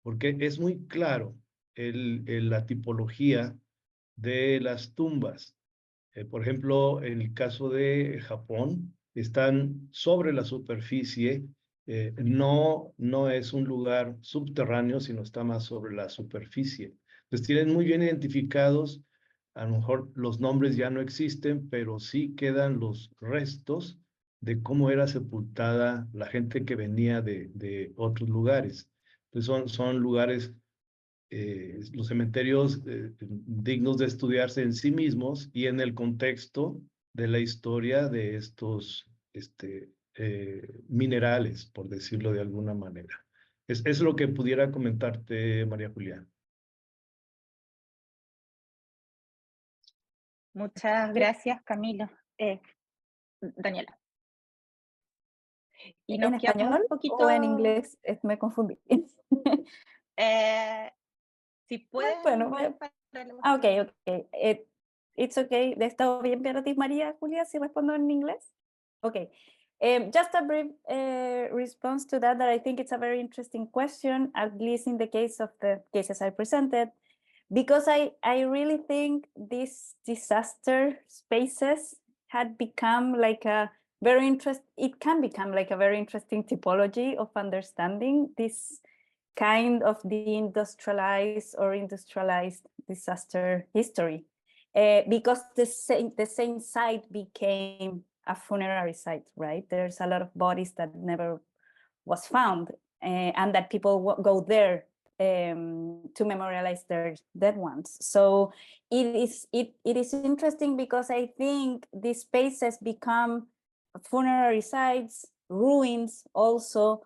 Speaker 5: porque es muy claro la tipología de las tumbas. Por ejemplo, en el caso de Japón, están sobre la superficie, no es un lugar subterráneo, sino está más sobre la superficie. Entonces tienen muy bien identificados, a lo mejor los nombres ya no existen, pero sí quedan los restos de cómo era sepultada la gente que venía de otros lugares. Entonces son lugares, los cementerios dignos de estudiarse en sí mismos y en el contexto de la historia de estos minerales, por decirlo de alguna manera. Es lo que pudiera comentarte, María Julia.
Speaker 1: Muchas gracias, Camilo. Daniela. Y nos
Speaker 3: ¿En
Speaker 1: quedamos
Speaker 3: español
Speaker 1: un poquito...
Speaker 3: o en inglés? Me confundí.
Speaker 1: Si puedes
Speaker 3: Bueno,
Speaker 1: en inglés para el-
Speaker 3: ok. It's okay. ¿Está bien para ti, María Julia, si respondo en inglés? Okay. Just a brief response to that I think it's a very interesting question, at least in the case of the cases I presented, because I really think these disaster spaces had become like a very it can become like a very interesting typology of understanding this kind of deindustrialized or industrialized disaster history, because the same site became a funerary site, right? There's a lot of bodies that never was found, and that people go there to memorialize their dead ones. So it is interesting because I think these spaces become funerary sites, ruins also,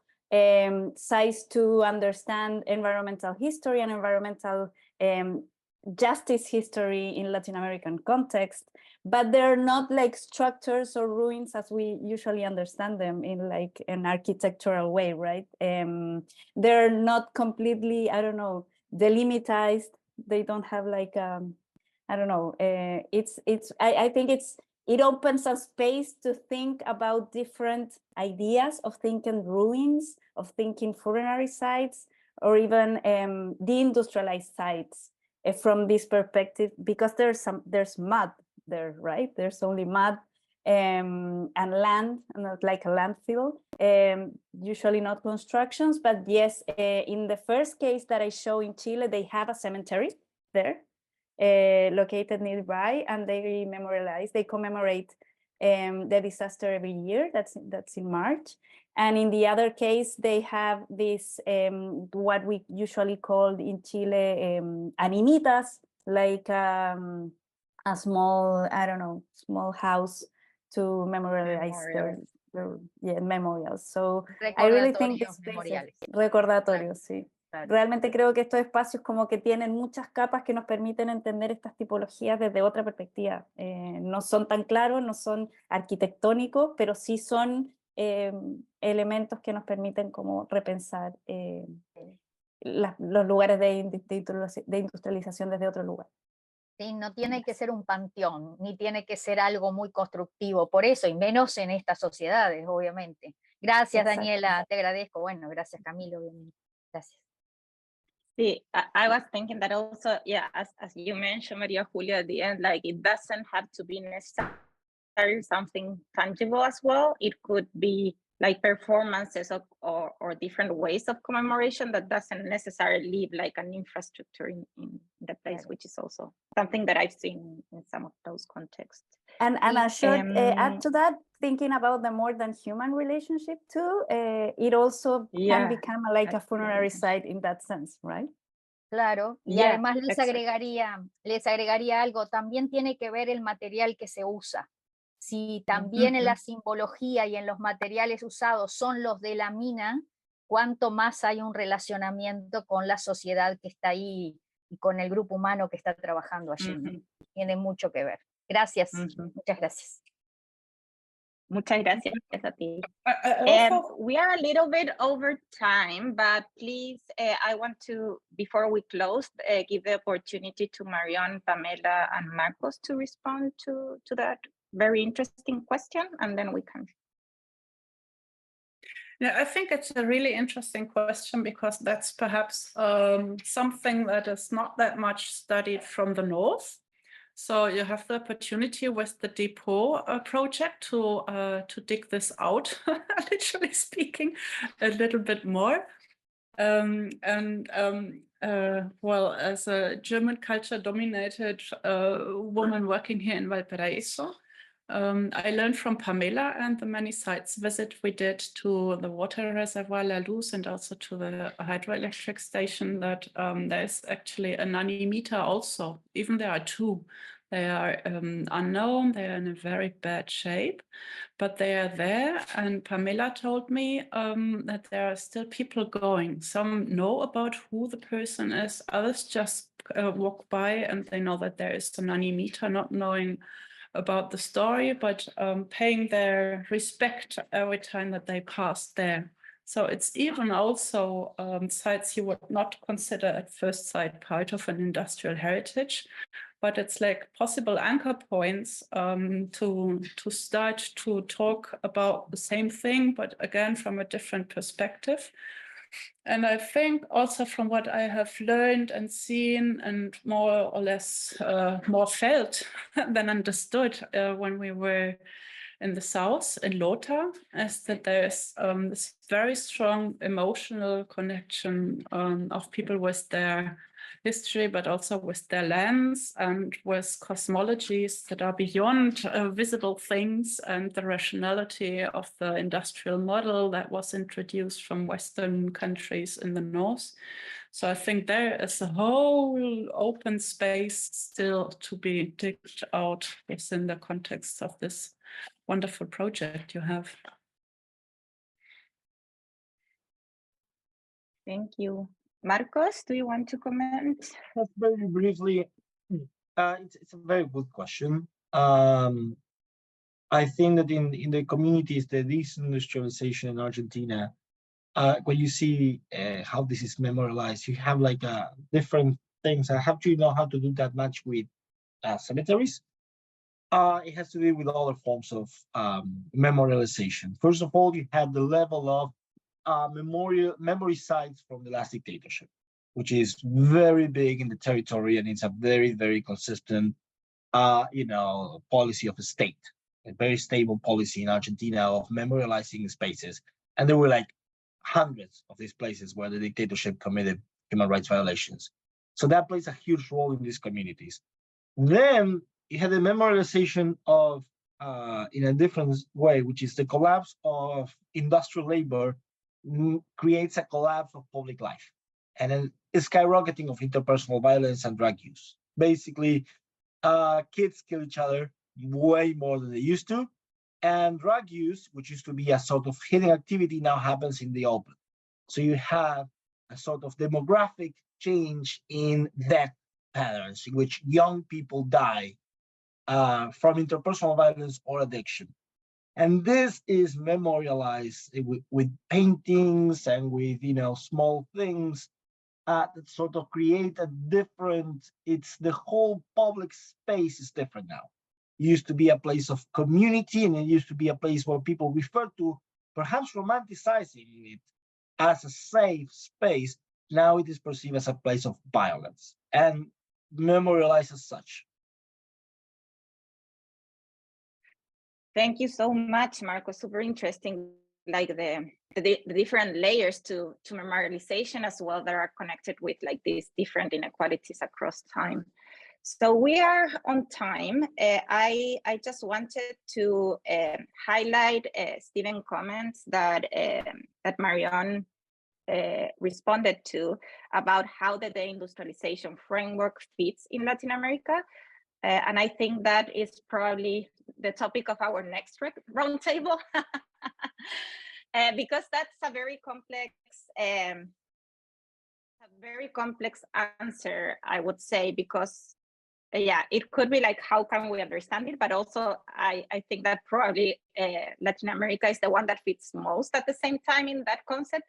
Speaker 3: sites to understand environmental history and environmental justice history in Latin American context, but they're not like structures or ruins as we usually understand them in like an architectural way, right? They're not completely, I don't know, delimited. They don't have like, I don't know, I think it opens a space to think about different ideas of thinking ruins, of thinking funerary sites, or even deindustrialized sites from this perspective, because there's mud there, right? There's only mud and land, not like a landfill, usually not constructions, but yes, in the first case that I show in Chile, they have a cemetery there, located nearby, and they memorialize, they commemorate the disaster every year. That's in March. And in the other case, they have this what we usually call in Chile animitas, like a small, I don't know, small house to memorialize their memorials. So I really think
Speaker 8: Recordatorios memoriales.
Speaker 3: Recordatorios, sí.
Speaker 8: Claro.
Speaker 3: Realmente creo que estos espacios como que tienen muchas capas que nos permiten entender estas tipologías desde otra perspectiva. No son tan claros, no son arquitectónicos, pero sí son elementos que nos permiten como repensar los lugares de industrialización desde otro lugar.
Speaker 8: Sí, no tiene que ser un panteón, ni tiene que ser algo muy constructivo, por eso, y menos en estas sociedades, obviamente. Gracias,
Speaker 3: Exacto.
Speaker 8: Daniela, te agradezco. Bueno, gracias, Camilo. Gracias.
Speaker 1: See, I was thinking that also, yeah, as you mentioned, Maria Julia, at the end, like it doesn't have to be necessarily something tangible as well. It could be like performances or different ways of commemoration that doesn't necessarily leave like an infrastructure in the place, which is also something that I've seen in some of those contexts.
Speaker 3: And I should add to that, thinking about the more than human relationship too, it also can become like a funerary site in that sense, right?
Speaker 8: Claro, y además les agregaría algo, también tiene que ver el material que se usa. Si también en la simbología y en los materiales usados son los de la mina, cuánto más hay un relacionamiento con la sociedad que está ahí y con el grupo humano que está trabajando allí. ¿No? Tiene mucho que ver. Gracias, muchas gracias.
Speaker 1: Muchas gracias a ti.
Speaker 4: I also
Speaker 1: We are a little bit over time, but please, I want to, before we close, give the opportunity to Marion, Pamela, and Marcos to respond to that very interesting question, and then we can.
Speaker 4: Yeah, I think it's a really interesting question because that's perhaps something that is not that much studied from the north. So you have the opportunity with the Depot project to dig this out, literally speaking, a little bit more. Well, as a German culture-dominated woman working here in Valparaiso, I learned from Pamela and the many sites visit we did to the water reservoir La Luz and also to the hydroelectric station that there's actually a nanometer also. Even there are two. They are unknown, they are in a very bad shape, but they are there. And Pamela told me that there are still people going. Some know about who the person is, others just walk by and they know that there is a nanometer, not knowing about the story, but paying their respect every time that they pass there. So it's even also sites you would not consider at first sight part of an industrial heritage, but it's like possible anchor points to start to talk about the same thing, but again, from a different perspective. And I think also from what I have learned and seen and more or less more felt than understood when we were in the south, in Lota, is that there's this very strong emotional connection of people with their history, but also with their lands and with cosmologies that are beyond visible things and the rationality of the industrial model that was introduced from Western countries in the north. So I think there is a whole open space still to be digged out within the context of this wonderful project you have.
Speaker 1: Thank you. Marcos, do you want to comment?
Speaker 2: Just very briefly, it's a very good question. I think that in the communities, the disindustrialization in Argentina, when you see how this is memorialized, you have like different things. I have to know how to do that much with cemeteries. It has to do with other forms of memorialization. First of all, you have the level of memory sites from the last dictatorship, which is very big in the territory, and it's a very, very consistent, policy of the state, a very stable policy in Argentina of memorializing spaces. And there were like hundreds of these places where the dictatorship committed human rights violations. So that plays a huge role in these communities. Then you have the memorialization of, in a different way, which is the collapse of industrial labor creates a collapse of public life, and then a skyrocketing of interpersonal violence and drug use. Basically, kids kill each other way more than they used to, and drug use, which used to be a sort of hidden activity, now happens in the open. So you have a sort of demographic change in death patterns in which young people die from interpersonal violence or addiction. And this is memorialized with paintings and with, small things that sort of create a different, it's the whole public space is different now. It used to be a place of community, and it used to be a place where people refer to, perhaps romanticizing it as a safe space. Now it is perceived as a place of violence and memorialized as such.
Speaker 1: Thank you so much, Marco. Super interesting, like the different layers to memorialization as well that are connected with like these different inequalities across time. So we are on time. I just wanted to highlight Stephen's comments that Marion responded to about how the deindustrialization framework fits in Latin America. And I think that is probably the topic of our next roundtable, because that's a very complex answer, I would say, because yeah, it could be like, how can we understand it? But also, I think that probably Latin America is the one that fits most at the same time in that concept,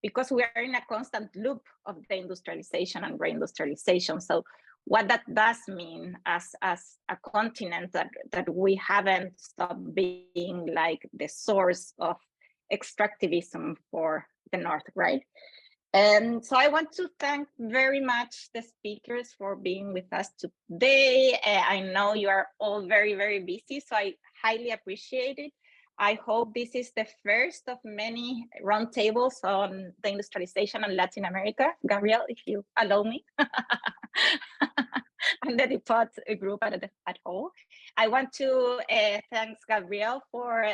Speaker 1: because we are in a constant loop of deindustrialization and reindustrialization. So what that does mean as a continent that we haven't stopped being like the source of extractivism for the North, right? And so I want to thank very much the speakers for being with us today. I know you are all very, very busy, so I highly appreciate it. I hope this is the first of many roundtables on the industrialization in Latin America. Gabriel, if you allow me. And the depot group at all. I want to thank Gabriel for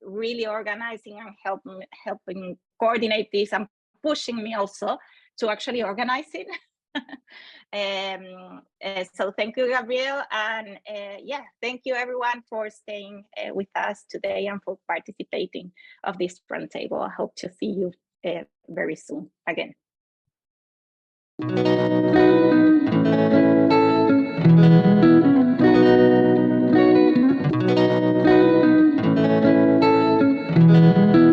Speaker 1: really organizing and helping coordinate this and pushing me also to actually organize it. So thank you, Gabriel. And yeah, thank you everyone for staying with us today and for participating of this roundtable. I hope to see you very soon again.